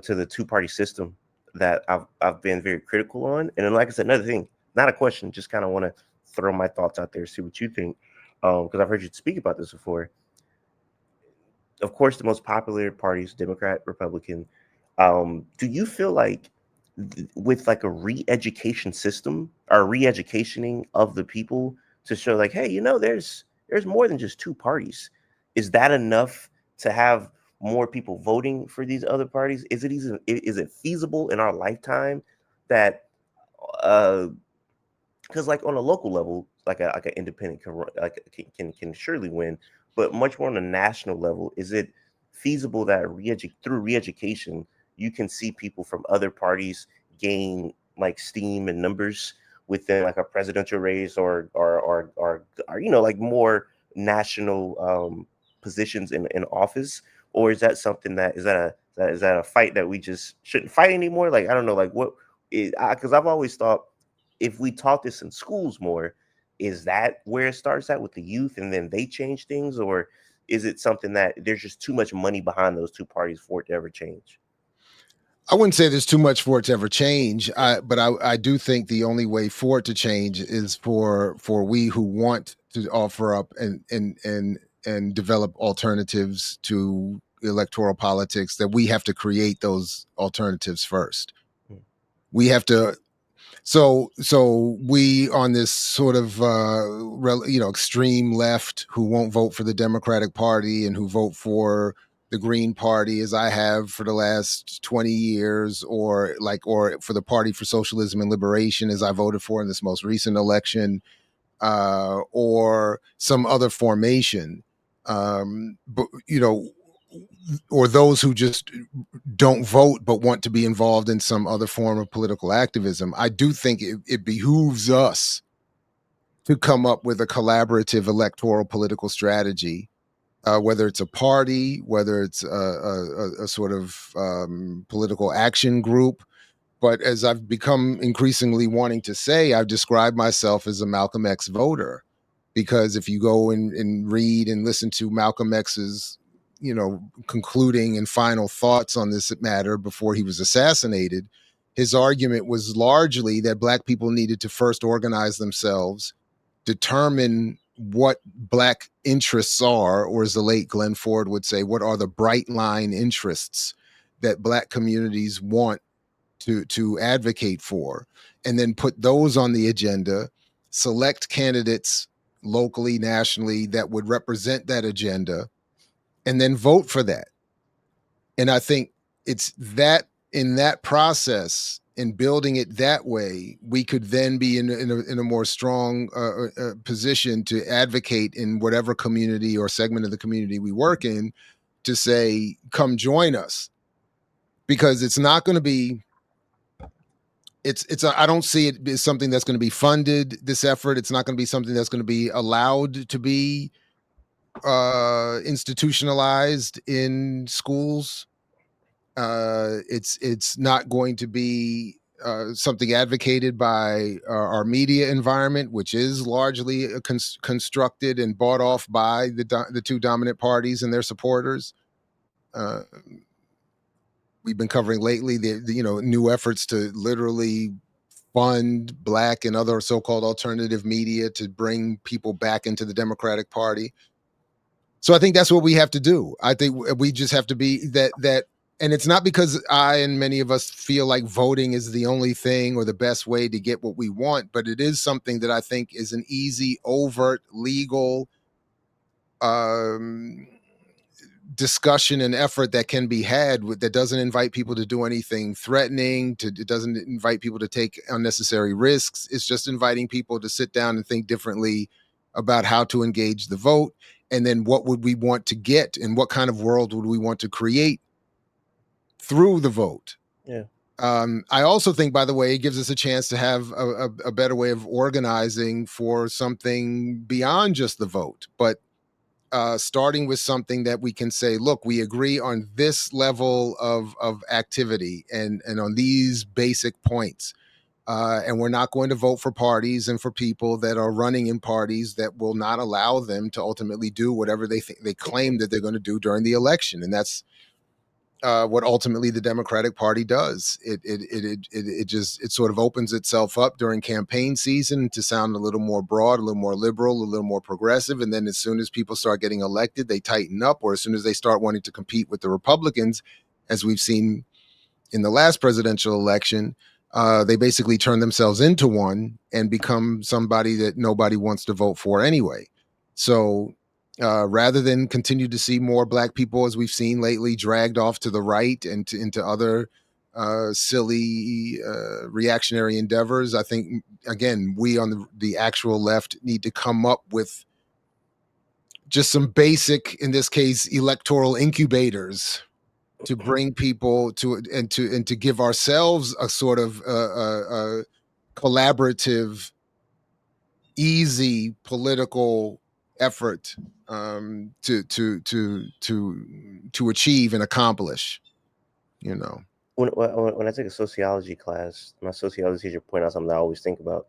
to the two party system that I've been very critical on. And then, like I said, another thing, not a question, just kind of want to throw my thoughts out there, see what you think, because I've heard you speak about this before. Of course, the most popular parties, Democrat, Republican. Do you feel like with like a re-education system or re-educationing of the people to show like, hey, there's more than just two parties. Is that enough to have more people voting for these other parties? Is it feasible in our lifetime that uh because like on a local level, like an independent can surely win, but much more on a national level, is it feasible that through re-education you can see people from other parties gain like steam and numbers within like a presidential race or like more national positions in office? Or is that something that is that a fight that we just shouldn't fight anymore? Like I don't know, like what is, because I've always thought if we taught this in schools more, is that where it starts at with the youth and then they change things? Or is it something that there's just too much money behind those two parties for it to ever change? I wouldn't say there's too much for it to ever change, but I do think the only way for it to change is for we who want to offer up and develop alternatives to electoral politics, that we have to create those alternatives first. Mm. We have to. So we on this sort of extreme left who won't vote for the Democratic Party and who vote for the Green Party, as I have for the last 20 years, or for the Party for Socialism and Liberation, as I voted for in this most recent election, or some other formation, but or those who just don't vote but want to be involved in some other form of political activism. I do think it behooves us to come up with a collaborative electoral political strategy, whether it's a party, whether it's a sort of political action group. But as I've become increasingly wanting to say, I've described myself as a Malcolm X voter, because if you go and read and listen to Malcolm X's, concluding and final thoughts on this matter before he was assassinated, his argument was largely that Black people needed to first organize themselves, determine what Black interests are, or as the late Glenn Ford would say, what are the bright line interests that Black communities want to advocate for, and then put those on the agenda, select candidates locally, nationally, that would represent that agenda, and then vote for that. And I think it's that in that process, in building it that way, we could then be in a more strong position to advocate in whatever community or segment of the community we work in, to say, come join us. Because it's not going to be, I don't see it as something that's going to be funded, this effort. It's not going to be something that's going to be allowed to be institutionalized in schools. It's not going to be something advocated by our media environment, which is largely constructed and bought off by the two dominant parties and their supporters. Uh, we've been covering lately the new efforts to literally fund Black and other so-called alternative media to bring people back into the Democratic Party. So I think that's what we have to do. I think we just have to be that. And it's not because I and many of us feel like voting is the only thing or the best way to get what we want, but it is something that I think is an easy, overt, legal, um, discussion and effort that can be had that doesn't invite people to do anything threatening, it doesn't invite people to take unnecessary risks. It's just inviting people to sit down and think differently about how to engage the vote, and then what would we want to get and what kind of world would we want to create through the vote. Yeah. I also think, by the way, it gives us a chance to have a better way of organizing for something beyond just the vote, but starting with something that we can say, look, we agree on this level of activity and on these basic points. And we're not going to vote for parties and for people that are running in parties that will not allow them to ultimately do whatever they claim that they're going to do during the election. And that's what ultimately the Democratic Party does. It sort of opens itself up during campaign season to sound a little more broad, a little more liberal, a little more progressive, and then as soon as people start getting elected, they tighten up, or as soon as they start wanting to compete with the Republicans, as we've seen in the last presidential election, they basically turn themselves into one and become somebody that nobody wants to vote for anyway. So rather than continue to see more Black people, as we've seen lately, dragged off to the right and into other silly reactionary endeavors, I think, again, we on the actual left need to come up with just some basic, in this case, electoral incubators to bring people to and to give ourselves a sort of collaborative, easy political effort to achieve and accomplish. You know. When I took a sociology class, my sociology teacher pointed out something I always think about.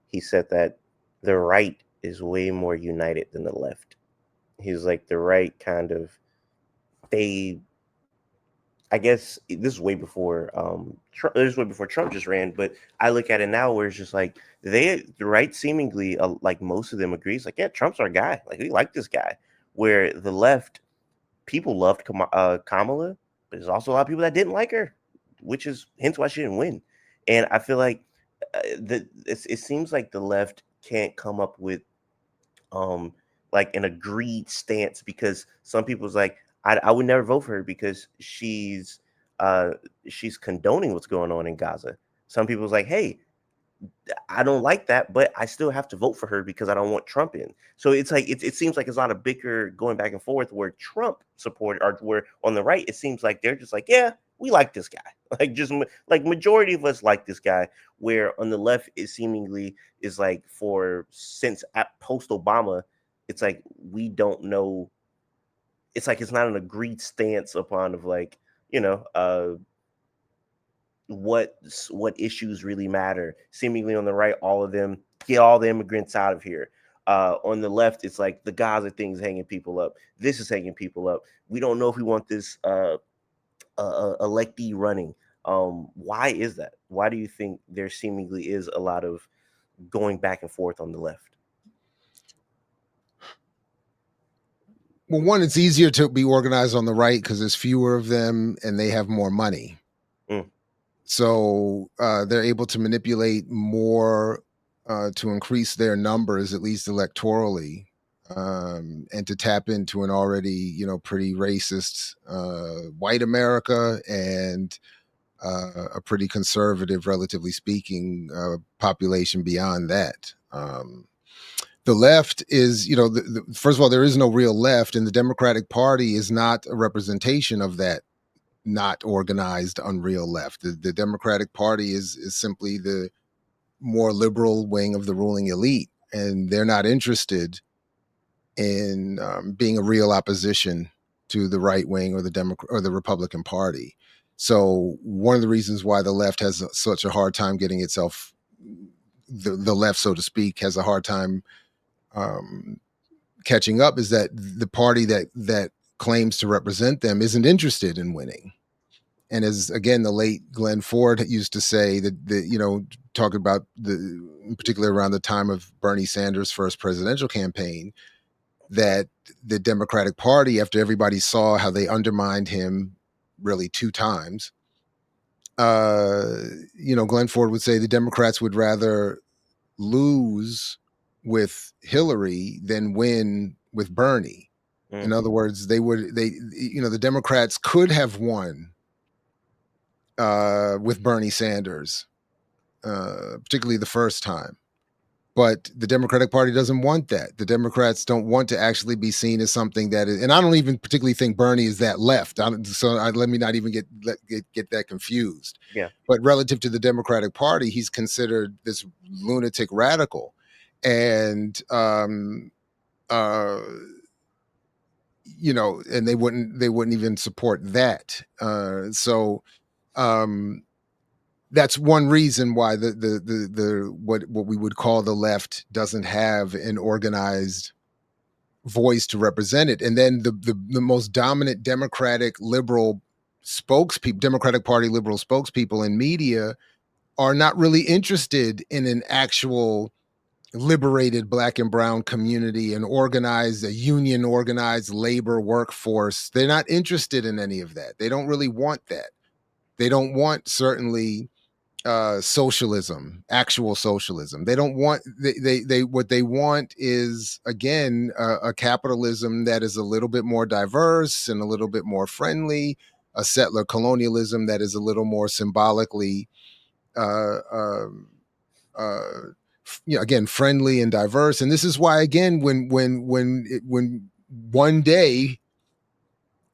He said that the right is way more united than the left. He was like, the right kind of, they, I guess this is way before Trump, this is way before Trump just ran, but I look at it now where it's just like the right seemingly like most of them agrees like, yeah, Trump's our guy, like we like this guy. Where the left, people loved Kamala, but there's also a lot of people that didn't like her, which is hence why she didn't win. And I feel like it seems like the left can't come up with um like an agreed stance, because some people's like, I would never vote for her because uh she's condoning what's going on in Gaza. Some people's like, hey, I don't like that, but I still have to vote for her because I don't want Trump in. So it's like it seems like it's a lot of bicker going back and forth where Trump support, or where on the right it seems like they're just like, yeah, we like this guy. Like just like majority of us like this guy. Where on the left it seemingly is like, for since at post Obama, it's like we don't know. It's like it's not an agreed stance upon of like, you know, what issues really matter. Seemingly on the right, all of them, get all the immigrants out of here. On the left, it's like the Gaza thing's hanging people up. This is hanging people up. We don't know if we want this electee running. Why is that? Why do you think there seemingly is a lot of going back and forth on the left? Well, one, it's easier to be organized on the right because there's fewer of them and they have more money. Mm. So they're able to manipulate more to increase their numbers, at least electorally, and to tap into an already, pretty racist white America and a pretty conservative, relatively speaking, population beyond that. The left is, first of all, there is no real left, and the Democratic Party is not a representation of that not organized, unreal left. The Democratic Party is simply the more liberal wing of the ruling elite, and they're not interested in being a real opposition to the right wing or the or the Republican Party. So one of the reasons why the left has such a hard time getting itself, the left, so to speak, has a hard time um, catching up, is that the party that claims to represent them isn't interested in winning. And as again, the late Glenn Ford used to say that talking about in particular around the time of Bernie Sanders' first presidential campaign, that the Democratic Party, after everybody saw how they undermined him really two times, Glenn Ford would say the Democrats would rather lose with Hillary than win with Bernie. In other Mm-hmm. words, the Democrats could have won with Bernie Sanders, particularly the first time. But the Democratic Party doesn't want that. The Democrats don't want to actually be seen as something that is, and I don't even particularly think Bernie is that left. Let me not even get that confused. Yeah. But relative to the Democratic Party, he's considered this lunatic radical, and uh, and they wouldn't even support that. Um, that's one reason why the what we would call the left doesn't have an organized voice to represent it. And then the most dominant Democratic Party liberal spokespeople in media are not really interested in an actual liberated black and brown community and organized a union organized labor workforce. They're not interested in any of that. They don't really want that. They don't want, certainly, socialism, actual socialism. They don't want they what they want is, again, a capitalism that is a little bit more diverse and a little bit more friendly, a settler colonialism that is a little more symbolically uh, um, uh, again, friendly and diverse. And this is why, again, when one day,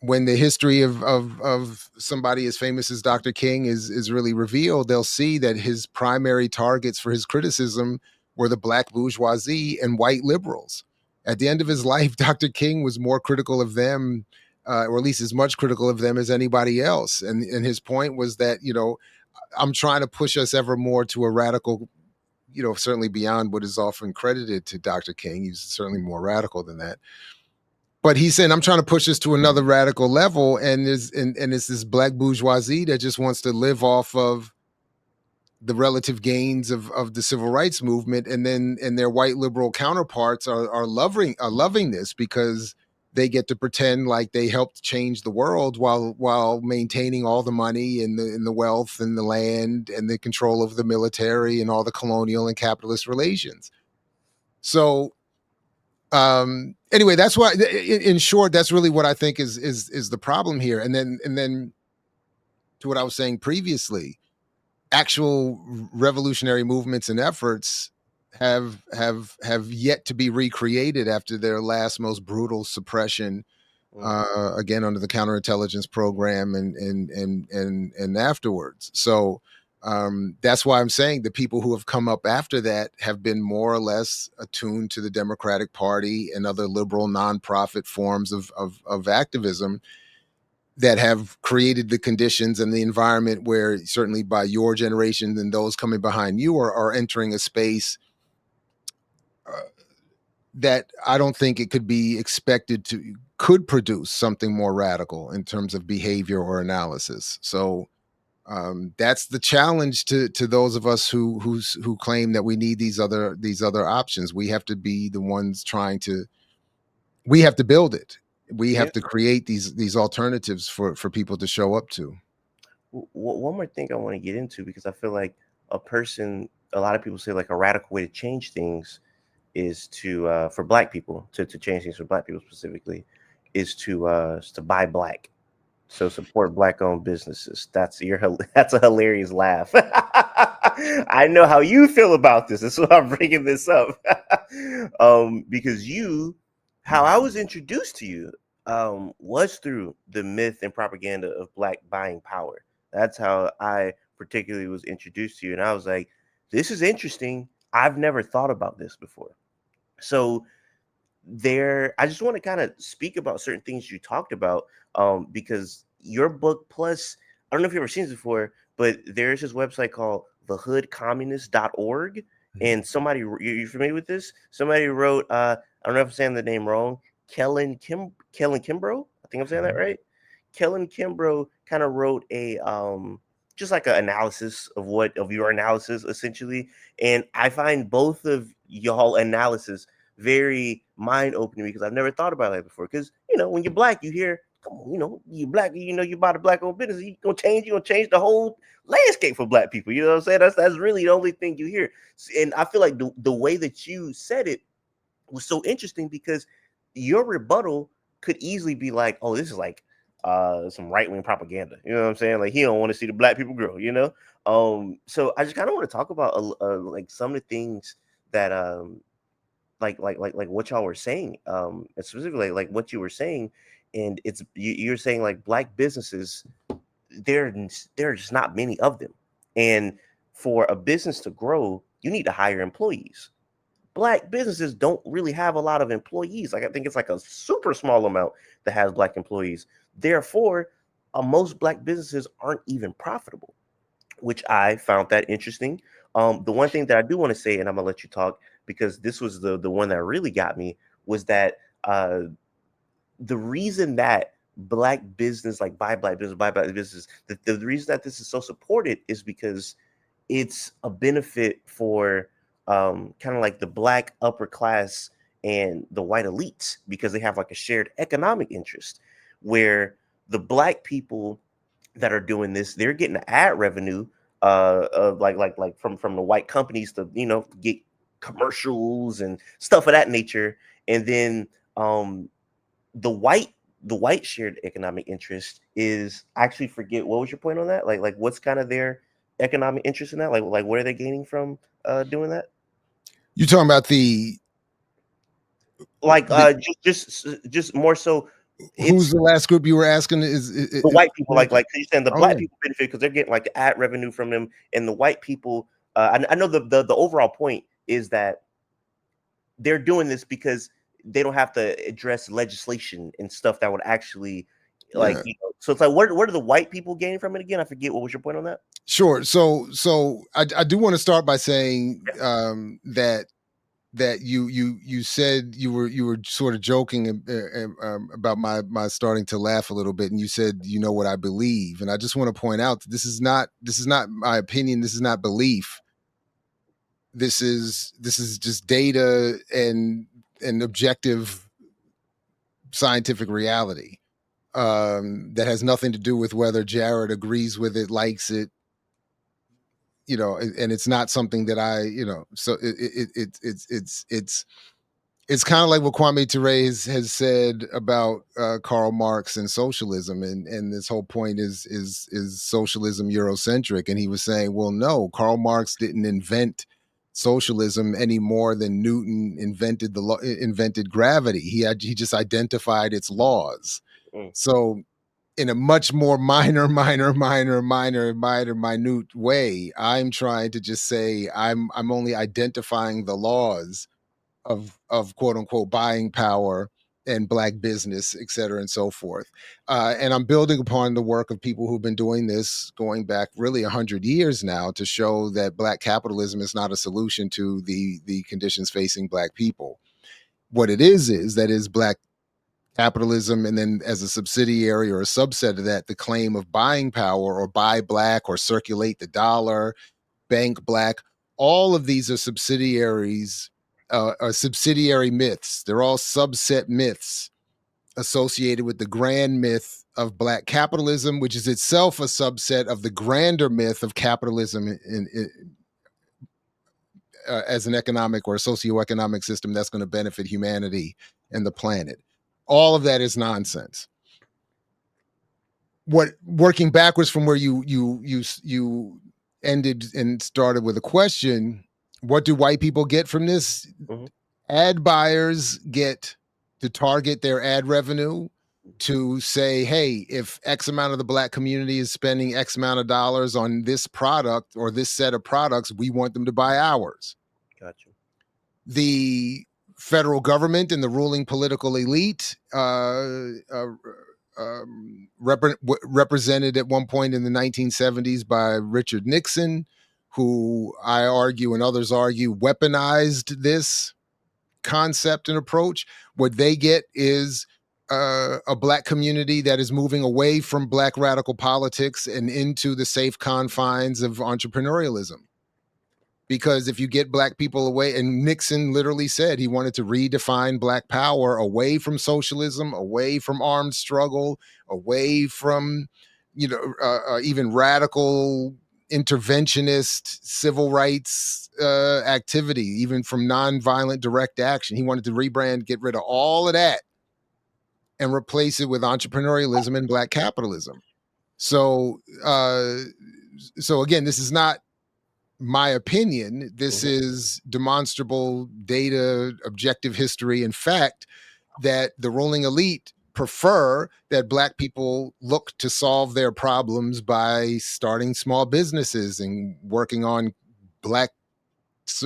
when the history of somebody as famous as Dr. King is really revealed, they'll see that his primary targets for his criticism were the black bourgeoisie and white liberals. At the end of his life, Dr. King was more critical of them, or at least as much critical of them as anybody else. And his point was that, I'm trying to push us ever more to a radical, certainly beyond what is often credited to Dr. King. He's certainly more radical than that. But he's saying, I'm trying to push this to another radical level, and it's this black bourgeoisie that just wants to live off of the relative gains of the civil rights movement, and their white liberal counterparts are loving this because they get to pretend like they helped change the world while maintaining all the money and the wealth and the land and the control of the military and all the colonial and capitalist relations. So anyway, that's why, in short, that's really what I think is the problem here. And then to what I was saying previously, actual revolutionary movements and efforts have yet to be recreated after their last most brutal suppression, Mm-hmm. again under the counterintelligence program and afterwards. So that's why I'm saying the people who have come up after that have been more or less attuned to the Democratic Party and other liberal nonprofit forms of activism that have created the conditions and the environment where, certainly by your generation and those coming behind you, are entering a space uh, that I don't think it could be expected to could produce something more radical in terms of behavior or analysis. So that's the challenge to those of us who claim that we need these other options. We have to be the ones trying to. We have to build it. We Yeah. have to create these alternatives for people to show up to. One more thing I want to get into, because I feel like a lot of people say like a radical way to change things is to for black people to change things for black people specifically is to buy black. So support black owned businesses. That's a hilarious laugh. I know how you feel about this. That's why I'm bringing this up. Because how I was introduced to you was through the myth and propaganda of black buying power. That's how I particularly was introduced to you, and I was like, "This is interesting. I've never thought about this before." So I just want to kind of speak about certain things you talked about, because your book, plus, I don't know if you've ever seen this before, but there's this website called thehoodcommunist.org, Mhm. and you familiar with this? Somebody wrote, I don't know if I'm saying the name wrong, Kellen Kimbrough, I think I'm saying that Mhm. right. Kellen Kimbrough kind of wrote a just like an analysis of your analysis, essentially, and I find both of y'all analysis very mind opening, because I've never thought about that before. Because when you're black, you hear, come on, you black, you buy the black owned business, you gonna change the whole landscape for black people. You know what I'm saying? That's really the only thing you hear. And I feel like the way that you said it was so interesting, because your rebuttal could easily be like, oh, this is like some right wing propaganda. You know what I'm saying? Like he don't want to see the black people grow. You know. So I just kind of want to talk about like some of the things that like what y'all were saying, and specifically like what you were saying, and you're saying like black businesses, there's just not many of them, and for a business to grow, you need to hire employees. Black businesses don't really have a lot of employees. Like I think it's like a super small amount that has black employees. Therefore, most black businesses aren't even profitable, which I found that interesting. The one thing that I do want to say, and I'm gonna let you talk because this was the one that really got me, was that the reason that black business, like buy black business, the reason that this is so supported is because it's a benefit for kind of like the black upper class and the white elites because they have like a shared economic interest where the black people that are doing this, they're getting the ad revenue of like from the white companies to get commercials and stuff of that nature, and then the white the white shared economic interest is, I actually forget what was your point on that, like what's kind of their economic interest in that, like what are they gaining from doing that, You talking about the like the just more so who's it's the last group you were asking? the white people, like you saying the black oh people benefit because they're getting like the ad revenue from them, and the white people, I know the overall point is that they're doing this because they don't have to address legislation and stuff that would actually like yeah. so it's like what are the white people gaining from it again? I forget, what was your point on that? Sure. So I do want to start by saying Yeah. that you said you were sort of joking about my starting to laugh a little bit, and you said what I believe, and I just want to point out that this is not my opinion. This is not belief. This is just data and objective scientific reality that has nothing to do with whether Jared agrees with it, likes it, and it's not something that so it's kind of like what Kwame Ture has said about Karl Marx and socialism, and this whole point is socialism Eurocentric, and he was saying, well, no, Karl Marx didn't invent socialism any more than Newton invented gravity. He just identified its laws. Mm, So in a much more minute way, I'm trying to just say I'm only identifying the laws of quote unquote buying power and black business, et cetera, and so forth. And I'm building upon the work of people who've been doing this going back really 100 years now to show that black capitalism is not a solution to the conditions facing black people. What it is that is black capitalism, and then as a subsidiary or a subset of that, the claim of buying power or buy black or circulate the dollar, bank black. All of these are are subsidiary myths. They're all subset myths associated with the grand myth of black capitalism, which is itself a subset of the grander myth of capitalism as an economic or a socioeconomic system that's going to benefit humanity and the planet. All of that is nonsense. What Working backwards from where you ended and started with a question, what do white people get from this? mhm, Ad buyers get to target their ad revenue to say, hey, if X amount of the black community is spending X amount of dollars on this product or this set of products, we want them to buy ours. gotcha. The federal government and the ruling political elite, represented at one point in the 1970s by Richard Nixon, who I argue and others argue weaponized this concept and approach. What they get is a black community that is moving away from black radical politics and into the safe confines of entrepreneurialism. Because if you get black people away, and Nixon literally said he wanted to redefine black power away from socialism, away from armed struggle, away from even radical interventionist civil rights activity, even from nonviolent direct action. He wanted to rebrand, get rid of all of that, and replace it with entrepreneurialism and black capitalism. So, so again, this is not my opinion. This Mhm. is demonstrable data, objective history, and fact that the ruling elite prefer that black people look to solve their problems by starting small businesses and working on black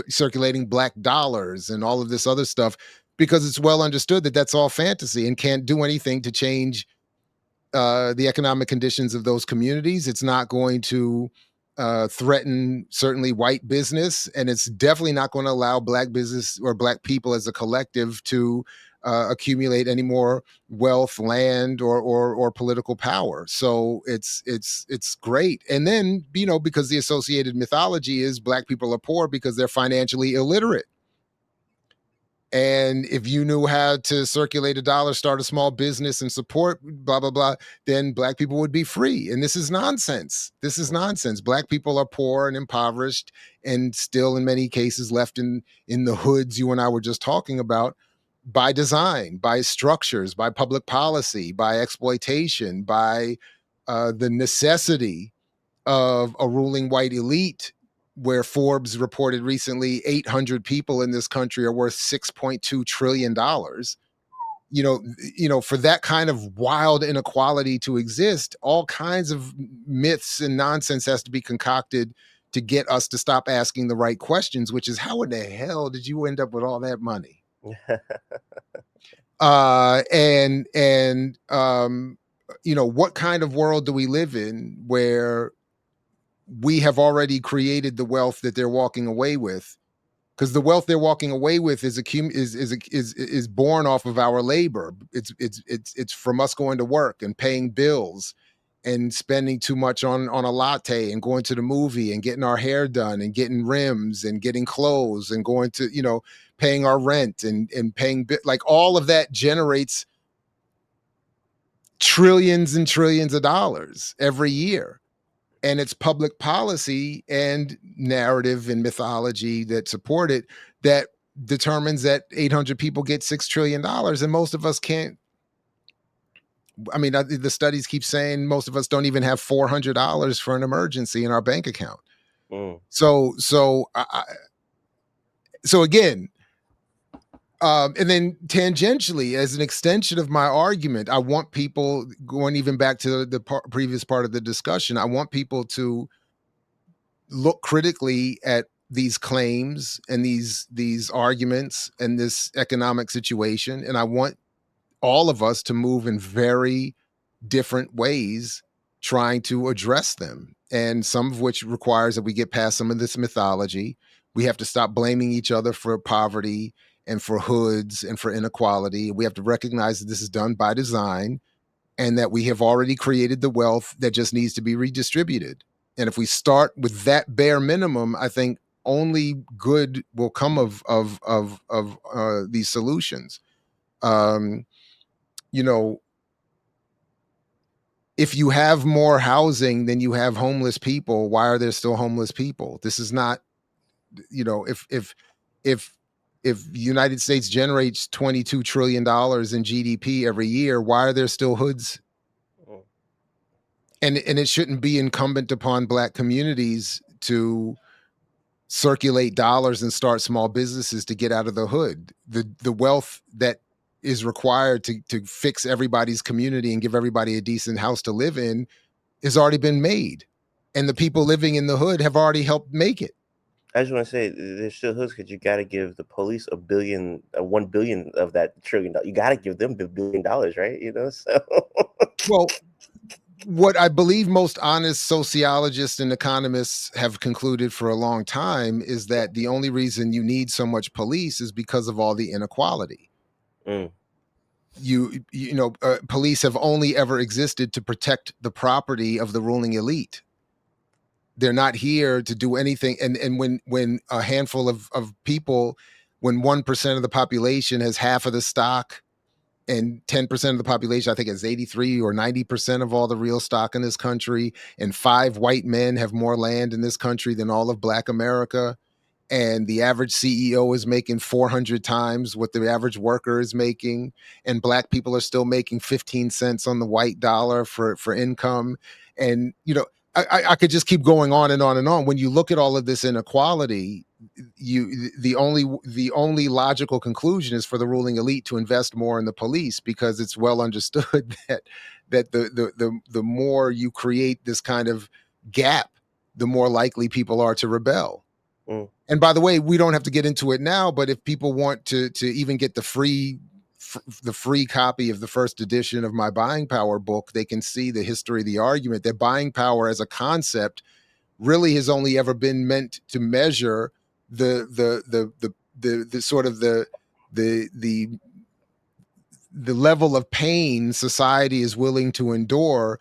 circulating black dollars and all of this other stuff, because it's well understood that that's all fantasy and can't do anything to change the economic conditions of those communities. It's not going to threaten certainly white business, and it's definitely not going to allow black business or black people as a collective to accumulate any more wealth, land, or political power. So it's great. And then, you know, because the associated mythology is black people are poor because they're financially illiterate. And if you knew how to circulate a dollar, start a small business and support blah, blah, blah, then black people would be free. And this is nonsense. This is nonsense. Black people are poor and impoverished and still in many cases left in the hoods you and I were just talking about by design, by structures, by public policy, by exploitation, by the necessity of a ruling white elite, where Forbes reported recently 800 people in this country are worth $6.2 trillion. You know, for that kind of wild inequality to exist, all kinds of myths and nonsense has to be concocted to get us to stop asking the right questions, which is, how in the hell did you end up with all that money? And you know, what kind of world do we live in where we have already created the wealth that they're walking away with, because the wealth they're walking away with is born off of our labor. It's from us going to work and paying bills and spending too much on a latte and going to the movie and getting our hair done and getting rims and getting clothes and going to, you know, paying our rent and paying like all of that generates trillions and trillions of dollars every year. And it's public policy and narrative and mythology that support it that determines that 800 people get $6 trillion, and most of us can't. I mean, the studies keep saying most of us don't even have $400 for an emergency in our bank account. Mm. So again, and then tangentially, as an extension of my argument, I want people, going even back to the previous part of the discussion, I want people to look critically at these claims and these arguments and this economic situation, and I want all of us to move in very different ways trying to address them, and some of which requires that we get past some of this mythology. We have to stop blaming each other for poverty and for hoods and for inequality. We have to recognize that this is done by design and that we have already created the wealth that just needs to be redistributed. And if we start with that bare minimum, I think only good will come of these solutions. Um, you know, if you have more housing than you have homeless people, why are there still homeless people? This is not, you know, if if the United States generates $22 trillion in GDP every year, why are there still hoods? Mm. And it shouldn't be incumbent upon black communities to circulate dollars and start small businesses to get out of the hood. The wealth that is required to fix everybody's community and give everybody a decent house to live in has already been made. And the people living in the hood have already helped make it. I just want to say there's still hoods because you got to give the police a billion, 1 billion of that $1 trillion. You got to give them $1 billion, right? You know, so Well, what I believe most honest sociologists and economists have concluded for a long time is that the only reason you need so much police is because of all the inequality. mm, Police have only ever existed to protect the property of the ruling elite. They're not here to do anything. And when a handful of people, when 1% of the population has half of the stock and 10% of the population, I think, has 83 or 90% of all the real stock in this country, and 5 white men have more land in this country than all of black America, and the average CEO is making 400 times what the average worker is making, and black people are still making 15 cents on the white dollar for income. And I could just keep going on and on and on. When you look at all of this inequality, the only logical conclusion is for the ruling elite to invest more in the police, because it's well understood that the more you create this kind of gap, the more likely people are to rebel. Mm, And by the way, we don't have to get into it now, but if people want to even get the free copy of the first edition of my buying power book, they can see the history of the argument that buying power as a concept really has only ever been meant to measure the sort of the the level of pain society is willing to endure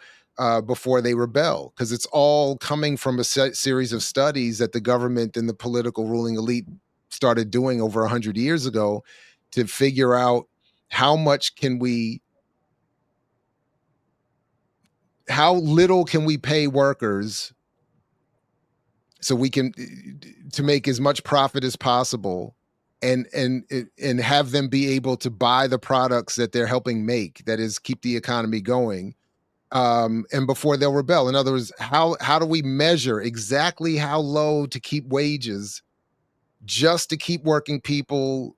before they rebel, because it's all coming from a series of studies that the government and the political ruling elite started doing over 100 years ago to figure out how much can we how little can we pay workers so we can to make as much profit as possible, and have them be able to buy the products that they're helping make, that is keep the economy going, and before they'll rebel. In other words, how do we measure exactly how low to keep wages just to keep working people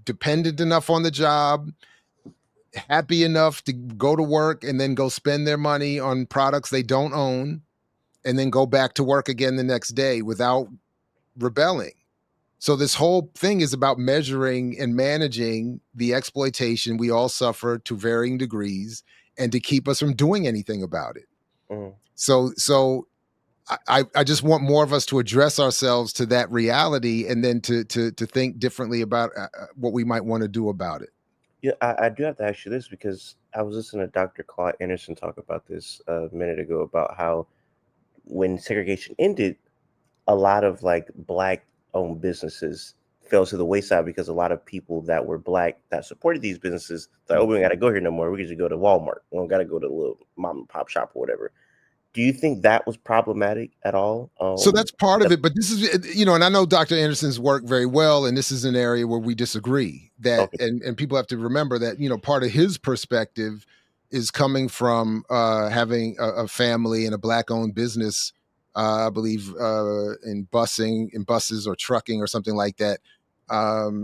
dependent enough on the job, happy enough to go to work and then go spend their money on products they don't own, and then go back to work again the next day without rebelling. So this whole thing is about measuring and managing the exploitation we all suffer to varying degrees, and to keep us from doing anything about it. mm. So I just want more of us to address ourselves to that reality, and then to think differently about what we might want to do about it. Yeah, I do have to ask you this because I was listening to Dr. Claude Anderson talk about this a minute ago about how when segregation ended, a lot of like black owned businesses fell to the wayside because a lot of people that were black that supported these businesses thought, oh, we don't got to go here no more. We can just go to Walmart. We don't got to go to a little mom and pop shop or whatever. Do you think that was problematic at all? So that's part of The, it, but this is, and I know Dr. Anderson's work very well, and this is an area where we disagree. That okay. and people have to remember that part of his perspective is coming from having a family and a black-owned business, I believe, in buses or trucking or something like that.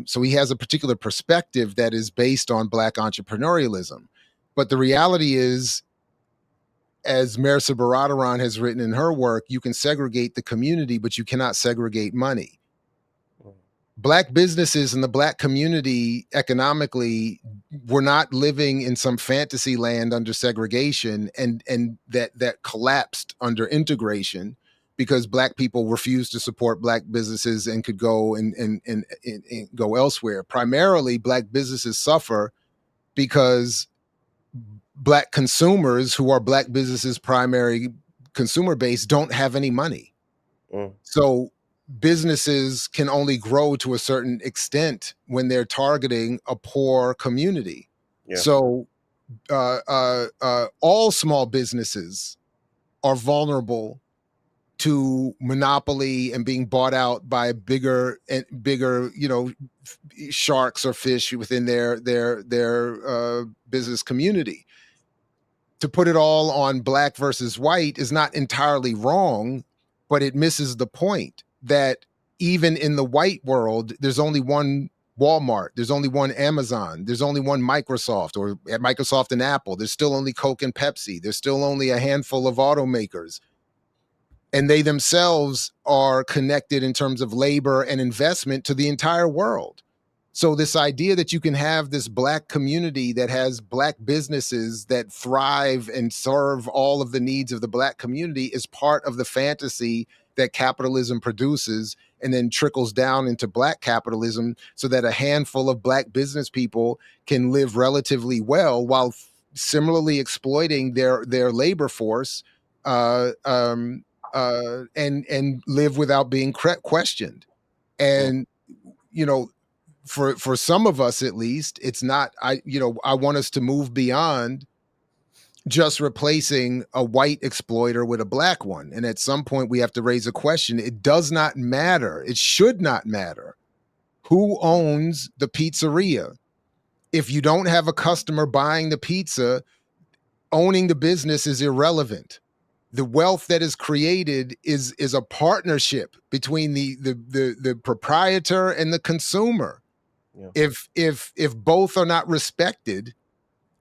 So he has a particular perspective that is based on black entrepreneurialism. But the reality is, as Marisa Baradaran has written in her work, you can segregate the community, but you cannot segregate money. Mm, Black businesses and the black community economically were not living in some fantasy land under segregation, and that collapsed under integration, because black people refused to support black businesses and could go and go elsewhere. Primarily, black businesses suffer because black consumers, who are black businesses' primary consumer base, don't have any money. mm, So businesses can only grow to a certain extent when they're targeting a poor community. yeah. So all small businesses are vulnerable to monopoly and being bought out by bigger and bigger, sharks or fish within their business community. To put it all on black versus white is not entirely wrong, but it misses the point that even in the white world, there's only one Walmart, there's only one Amazon, there's only one Microsoft, or at Microsoft and Apple, there's still only Coke and Pepsi, there's still only a handful of automakers. And they themselves are connected in terms of labor and investment to the entire world. So this idea that you can have this black community that has black businesses that thrive and serve all of the needs of the black community is part of the fantasy that capitalism produces, and then trickles down into black capitalism, so that a handful of black business people can live relatively well while similarly exploiting their labor force, uh, um, and live without being questioned. Mm, And you know for some of us, at least, it's not, I want us to move beyond just replacing a white exploiter with a black one. And at some point, we have to raise a question. It does not matter. It should not matter who owns the pizzeria. If you don't have a customer buying the pizza, owning the business is irrelevant. The wealth that is created is a partnership between the proprietor and the consumer. Yeah. If both are not respected,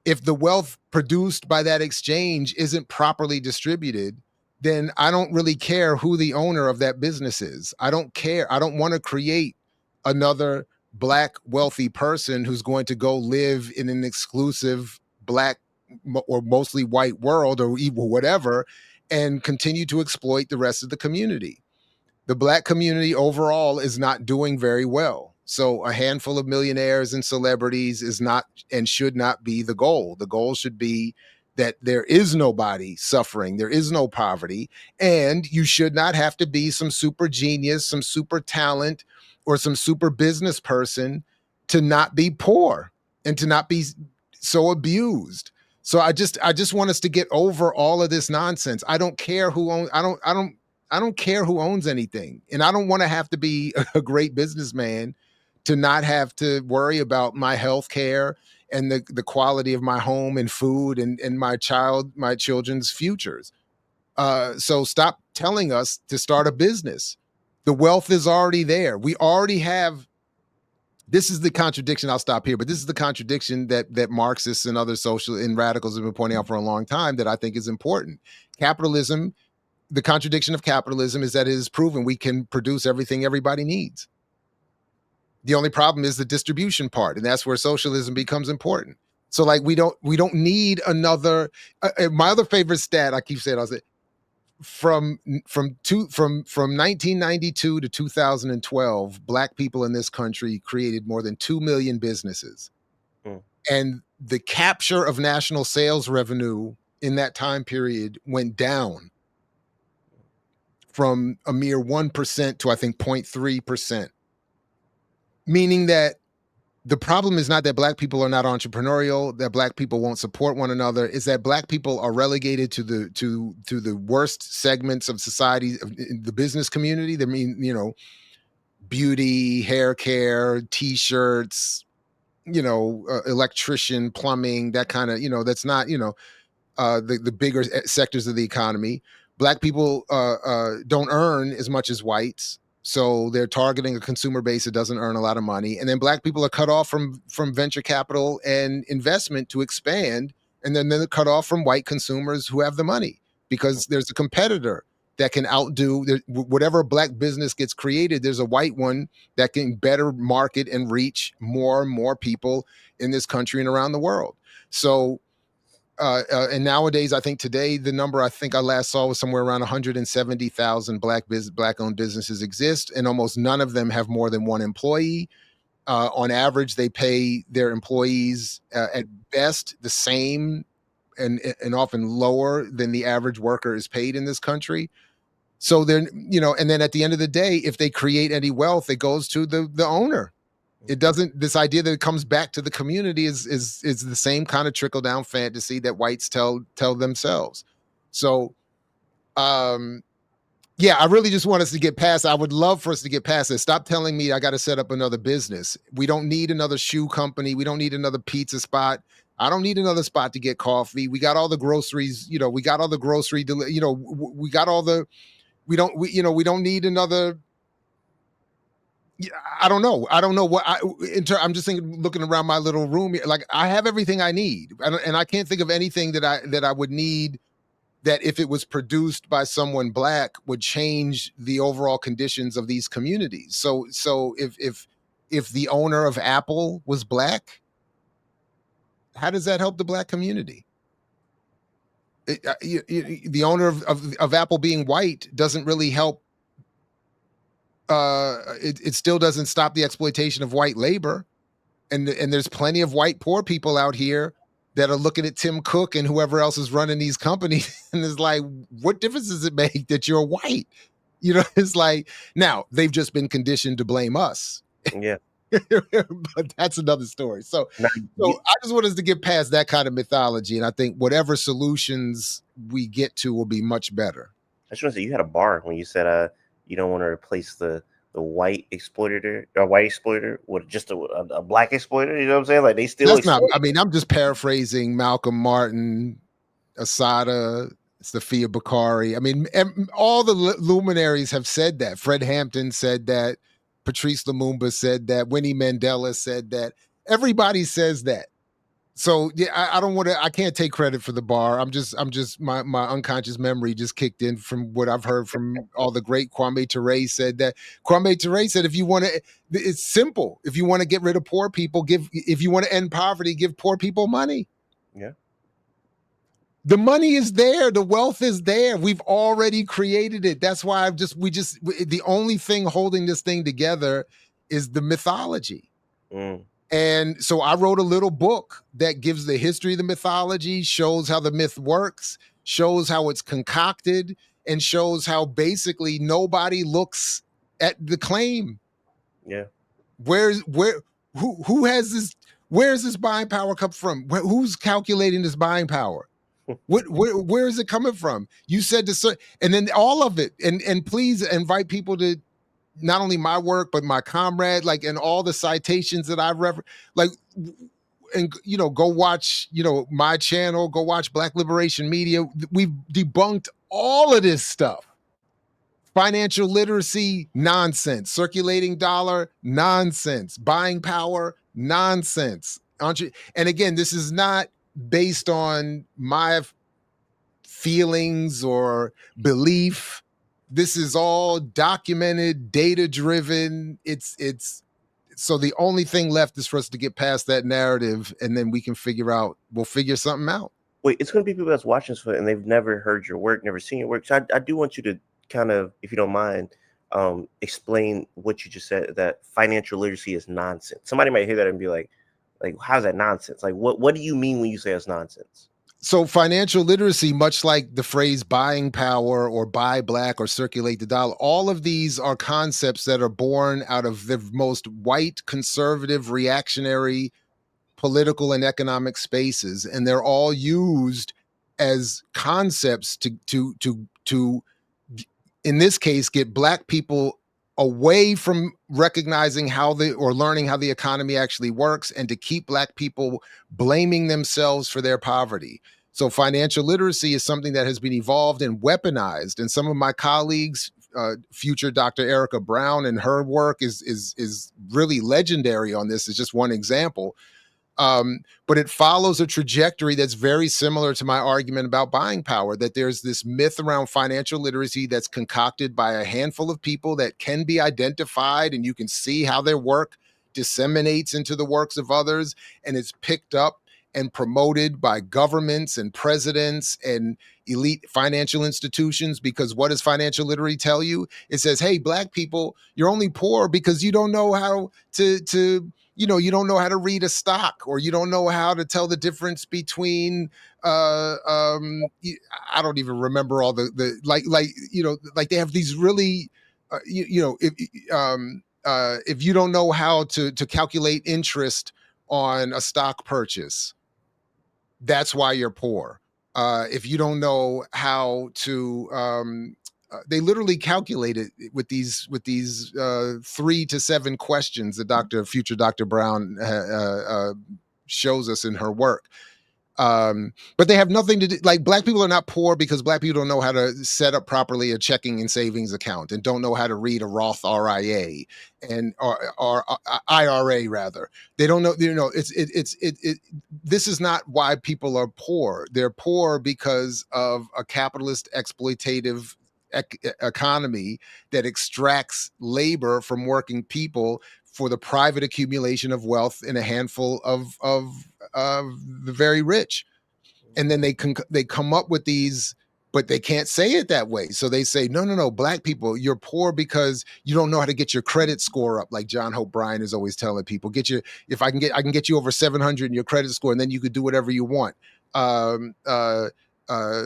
if the wealth produced by that exchange isn't properly distributed, then I don't really care who the owner of that business is. I don't care. I don't want to create another black wealthy person who's going to go live in an exclusive black or mostly white world or even whatever and continue to exploit the rest of the community. The black community overall is not doing very well. So a handful of millionaires and celebrities is not and should not be the goal. The goal should be that there is nobody suffering, there is no poverty, and you should not have to be some super genius, some super talent, or some super business person to not be poor and to not be so abused. So I just want us to get over all of this nonsense. I don't care who owns I don't care who owns anything. And I don't want to have to be a great businessman to not have to worry about my health care and the quality of my home and food and my children's futures. So stop telling us to start a business. The wealth is already there. We already have. This is the contradiction. I'll stop here, but this is the contradiction that Marxists and other social and radicals have been pointing out for a long time that I think is important. Capitalism, the contradiction of capitalism is that it is proven we can produce everything everybody needs. The only problem is the distribution part, and that's where socialism becomes important. So, like, we don't need another. My other favorite stat, I keep saying, I was from 1992 to 2012, black people in this country created more than 2 million businesses, Mm. and the capture of national sales revenue in that time period went down from a mere 1% to I think 0.3%, meaning that the problem is not that black people are not entrepreneurial, that black people won't support one another, is that black people are relegated to the worst segments of society, of the business community. That mean, beauty, hair care, t-shirts, electrician, plumbing, that kind of, that's not, the bigger sectors of the economy. Black people don't earn as much as whites, so they're targeting a consumer base that doesn't earn a lot of money. And then black people are cut off from venture capital and investment to expand, and then they're cut off from white consumers who have the money because there's a competitor that can outdo whatever black business gets created. There's a white one that can better market and reach more and more people in this country and around the world. So and nowadays, I think today the number I think I last saw was somewhere around 170,000 black owned businesses exist, and almost none of them have more than one employee. On average, they pay their employees at best the same and often lower than the average worker is paid in this country. So they're, and then at the end of the day, if they create any wealth, it goes to the owner. It doesn't. This idea that it comes back to the community is the same kind of trickle down fantasy that whites tell themselves. So, yeah, I really just want us to get past. I would love for us to get past this. Stop telling me I got to set up another business. We don't need another shoe company. We don't need another pizza spot. I don't need another spot to get coffee. We got all the groceries. We got all the grocery. We got all the. We don't need another. I don't know. I don't know what I'm just thinking, looking around my little room here. Like, I have everything I need, and I can't think of anything that I would need that if it was produced by someone black would change the overall conditions of these communities. So if the owner of Apple was black, how does that help the black community? The owner of Apple being white doesn't really help. It still doesn't stop the exploitation of white labor, and there's plenty of white poor people out here that are looking at Tim Cook and whoever else is running these companies, and it's like, what difference does it make that you're white? It's like, now they've just been conditioned to blame us. Yeah. But that's another story. So, Now, so I just want us to get past that kind of mythology, and I think whatever solutions we get to will be much better. I just want to say you had a bar when you said you don't want to replace the white exploiter or white exploiter with just a black exploiter. You know what I'm saying? Like they still That's not. exploit. I mean, I'm just paraphrasing Malcolm Martin, Asada, Sophia Bakari. I mean, all the luminaries have said that. Fred Hampton said that. Patrice Lumumba said that. Winnie Mandela said that. Everybody says that. So yeah, I don't want to. I can't take credit for the bar. I'm just my unconscious memory just kicked in from what I've heard from all the great. Kwame Ture said that. Kwame Ture said, if you want to, it's simple. If you want to get rid of poor people, give. If you want to end poverty, give poor people money. Yeah. The money is there. The wealth is there. We've already created it. That's why the only thing holding this thing together is the mythology. Mm, And so I wrote a little book that gives the history of the mythology, shows how the myth works, shows how it's concocted, and shows how basically nobody looks at the claim. yeah. Where's where who has this? Where's this buying power come from? Who's calculating this buying power? Where is it coming from? You said this, and then all of it, and please invite people to not only my work but my comrade, like, and all the citations that I've read, like, and go watch my channel, go watch Black Liberation Media. We've debunked all of this stuff. Financial literacy, nonsense. Circulating dollar, nonsense. Buying power, nonsense. And again, this is not based on my feelings or belief. This is all documented, data driven. It's so the only thing left is for us to get past that narrative, and then we'll figure something out. Wait, it's gonna be people that's watching this and they've never heard your work, never seen your work. So I do want you to kind of, if you don't mind, explain what you just said, that financial literacy is nonsense. Somebody might hear that and be like, how's that nonsense? Like, what do you mean when you say it's nonsense? So financial literacy, much like the phrase buying power or buy black or circulate the dollar, all of these are concepts that are born out of the most white, conservative, reactionary political and economic spaces, and they're all used as concepts to in this case get black people away from recognizing or learning how the economy actually works, and to keep black people blaming themselves for their poverty. So financial literacy is something that has been evolved and weaponized, and some of my colleagues, future Dr. Erica Brown, and her work is really legendary on this. Is just one example. But it follows a trajectory that's very similar to my argument about buying power, that there's this myth around financial literacy that's concocted by a handful of people that can be identified, and you can see how their work disseminates into the works of others, and it's picked up and promoted by governments and presidents and elite financial institutions. Because what does financial literacy tell you? It says, hey, black people, you're only poor because you don't know how to you don't know how to read a stock, or you don't know how to tell the difference between I don't even remember all the like they have these really if you don't know how to calculate interest on a stock purchase, that's why you're poor. If you don't know how to they literally calculate it with these 3 to 7 questions that future Dr. Brown shows us in her work. But they have nothing to do. Like, black people are not poor because black people don't know how to set up properly a checking and savings account, and don't know how to read a Roth RIA and or IRA rather. They don't know. This is not why people are poor. They're poor because of a capitalist exploitative economy that extracts labor from working people for the private accumulation of wealth in a handful of the very rich. And then they come up with these, but they can't say it that way. So they say, no, black people, you're poor because you don't know how to get your credit score up. Like John Hope Bryan is always telling people, I can get you over 700 in your credit score, and then you could do whatever you want. Um, uh, uh,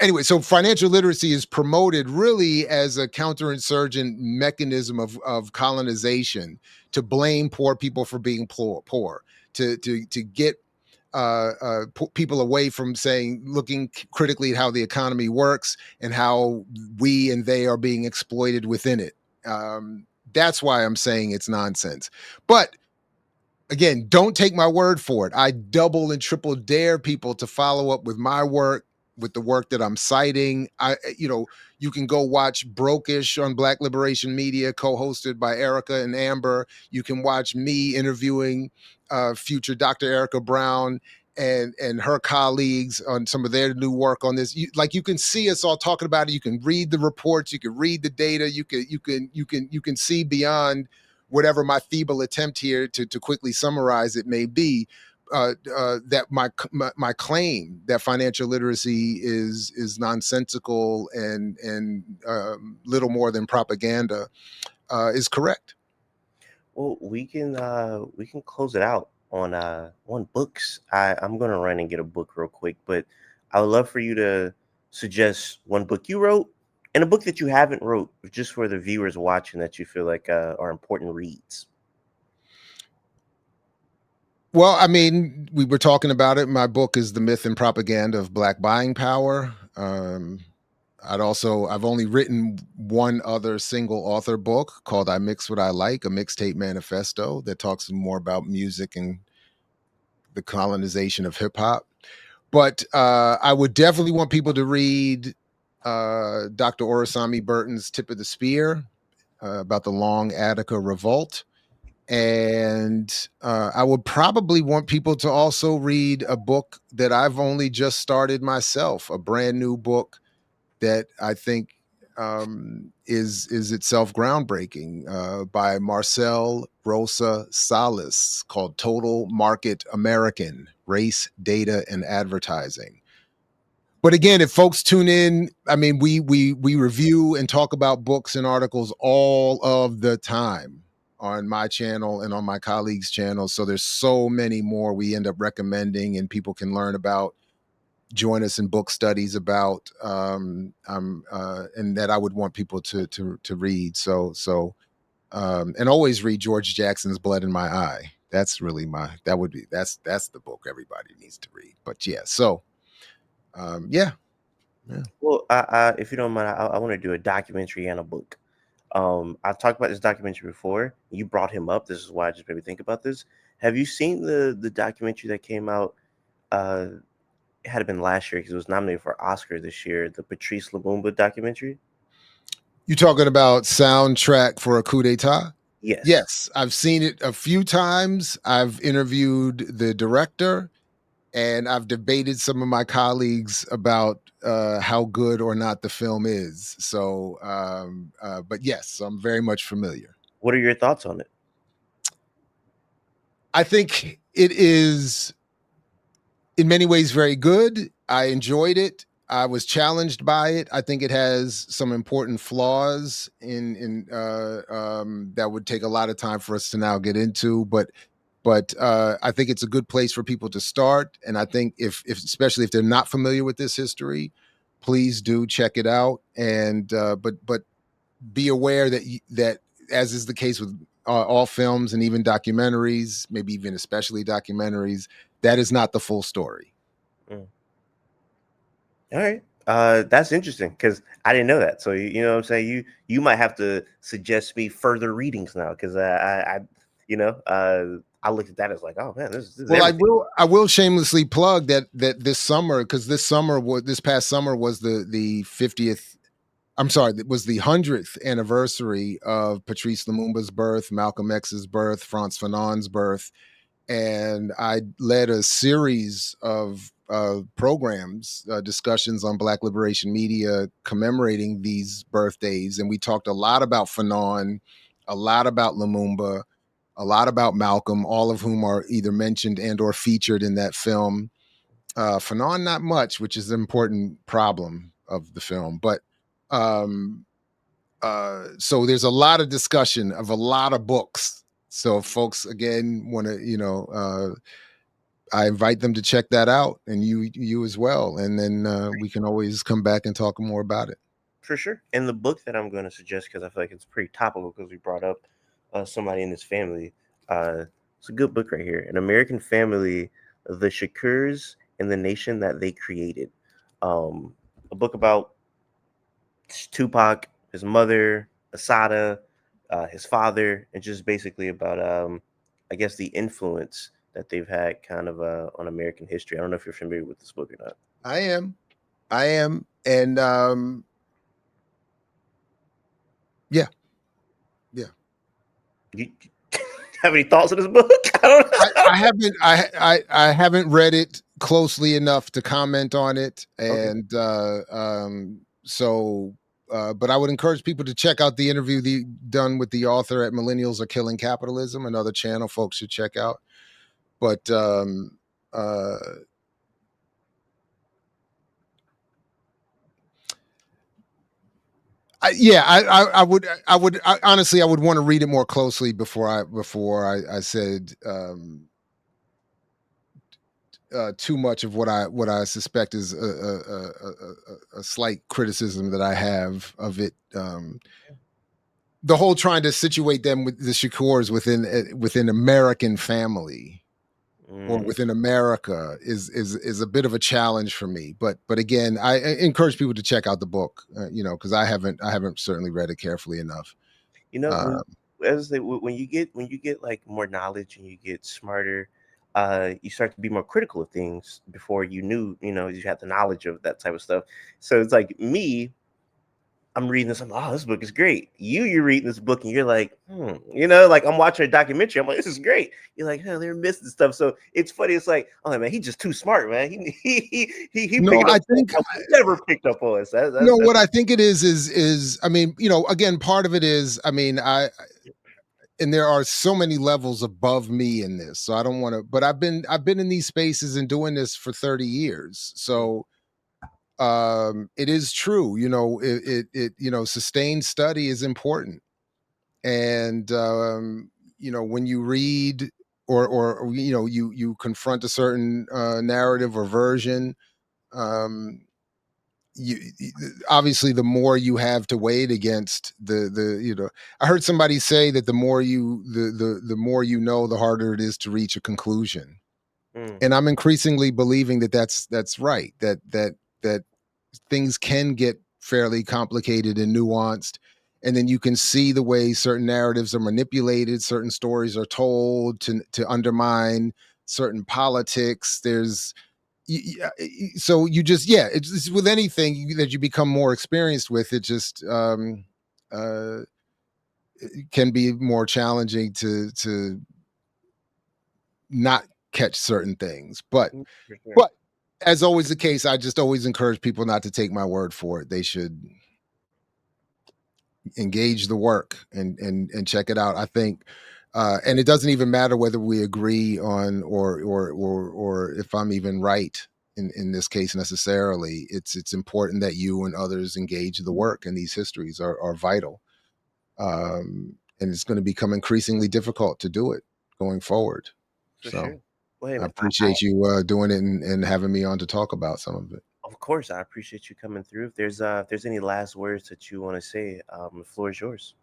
anyway, so financial literacy is promoted really as a counterinsurgent mechanism of colonization, to blame poor people for being poor, to get people away from saying, looking critically at how the economy works and how we and they are being exploited within it. That's why I'm saying it's nonsense. But again, don't take my word for it. I double and triple dare people to follow up with my work, with the work that I'm citing. You can go watch Brokish on Black Liberation Media, co-hosted by Erica and Amber. You can watch me interviewing future Dr. Erica Brown and her colleagues on some of their new work on this. You can see us all talking about it. You can read the reports. You can read the data. You can see beyond whatever my feeble attempt here to quickly summarize it may be. That my claim that financial literacy is nonsensical and little more than propaganda is correct. Well, we can close it out on books. I'm gonna run and get a book real quick, but I would love for you to suggest one book you wrote and a book that you haven't wrote, just for the viewers watching, that you feel like are important reads. Well, I mean, we were talking about it. My book is The Myth and Propaganda of Black Buying Power. I've only written one other single author book called I Mix What I Like, a mixtape manifesto that talks more about music and the colonization of hip hop. But I would definitely want people to read Dr. Orasami Burton's Tip of the Spear, about the Long Attica Revolt. And I would probably want people to also read a book that I've only just started myself, a brand new book that I think is itself groundbreaking, by Marcel Rosa Salas, called Total Market American: Race, Data, and Advertising. But again, if folks tune in, I mean, we review and talk about books and articles all of the time on my channel and on my colleagues' channels. So there's so many more we end up recommending, and people can learn about, join us in book studies about, and that I would want people to read. And always read George Jackson's Blood in My Eye. That's really that's the book everybody needs to read. But yeah, yeah, yeah. Well, if you don't mind, I want to do a documentary and a book. I've talked about this documentary before. You brought him up. This is why I just made me think about this. Have you seen the documentary that came out? Uh, it had been last year because it was nominated for Oscar this year. The Patrice Lumumba documentary. You talking about Soundtrack for a Coup d'etat? Yes. Yes, I've seen it a few times. I've interviewed the director, and I've debated some of my colleagues about how good or not the film is. But yes, I'm very much familiar. What are your thoughts on it? I think it is in many ways very good. I enjoyed it. I was challenged by it. I think it has some important flaws in that would take a lot of time for us to now get into. But I think it's a good place for people to start. And I think if especially if they're not familiar with this history, please do check it out. And but be aware that, as is the case with all films and even documentaries, maybe even especially documentaries, that is not the full story. Mm. All right. That's interesting because I didn't know that. So you know what I'm saying. You might have to suggest me further readings now because you know I looked at that as like, oh man, this is Well, everything. I will shamelessly plug that this summer, because this past summer was the 50th. I'm sorry, it was the 100th anniversary of Patrice Lumumba's birth, Malcolm X's birth, Frantz Fanon's birth, and I led a series of programs, discussions on Black Liberation Media commemorating these birthdays, and we talked a lot about Fanon, a lot about Lumumba, a lot about Malcolm, all of whom are either mentioned and or featured in that film. Fanon, not much, which is an important problem of the film, but um, so there's a lot of discussion of a lot of books. So if folks again want to, I invite them to check that out, and you as well, and then we can always come back and talk more about it. For sure. And the book that I'm going to suggest, because I feel like it's pretty topical, because we brought up somebody in this family. It's a good book right here. An American Family: The Shakurs and the Nation That They Created. A book about Tupac, his mother, Asada, his father, and just basically about, I guess, the influence that they've had kind of on American history. I don't know if you're familiar with this book or not. I am, I am, and yeah, yeah. You have any thoughts on this book? I don't know. I haven't I haven't read it closely enough to comment on it, Okay. and so but I would encourage people to check out the interview done with the author at Millennials Are Killing Capitalism, another channel folks should check out. But uh, honestly I would want to read it more closely before I said too much of what I suspect is a slight criticism that I have of it. The whole trying to situate them with the Shakurs within American family or Mm, within America is a bit of a challenge for me. But again, I encourage people to check out the book, because I haven't certainly read it carefully enough. you know, Uh, as they, when you get like more knowledge and you get smarter, you start to be more critical of things before you knew, you had the knowledge of that type of stuff. So it's like me, I'm reading this. I'm like, oh, this book is great. You're reading this book and you're like, like I'm watching a documentary. I'm like, this is great. You're like, oh, they're missing stuff. So it's funny. It's like, oh man, he's just too smart, man. He no, picking up I stuff think I would never picked up on us. no. That's What I think it is I mean, again, part of it is I mean I and there are so many levels above me in this, so I don't want to. But I've been in these spaces and doing this for 30 years, so it is true. Sustained study is important, and when you read or you confront a certain narrative or version. Um, Obviously the more you have to weigh it against I heard somebody say that the more the harder it is to reach a conclusion, mm, and I'm increasingly believing that that's right, that things can get fairly complicated and nuanced, and then you can see the way certain narratives are manipulated, certain stories are told to undermine certain politics. So you just it's with anything that you become more experienced with, it just uh it can be more challenging to not catch certain things, for sure. but as always the case, I just always encourage people not to take my word for it. They should engage the work and check it out. I think and it doesn't even matter whether we agree on or if I'm even right in this case necessarily. It's important that you and others engage the work, and these histories are vital. And it's going to become increasingly difficult to do it going forward. For So sure. Well, hey I man, appreciate you doing it and having me on to talk about some of it. of course, I appreciate you coming through. If there's any last words that you want to say, the floor is yours.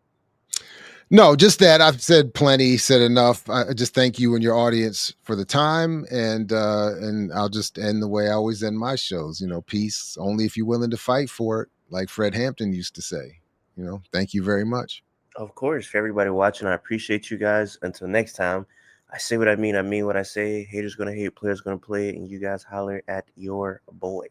No, just that I've said plenty, said enough. I just thank you and your audience for the time, and I'll just end the way I always end my shows. Peace only if you're willing to fight for it, like Fred Hampton used to say. Thank you very much. Of course, for everybody watching, I appreciate you guys. Until next time, I say what I mean what I say. Haters gonna hate, players gonna play, and you guys holler at your boy.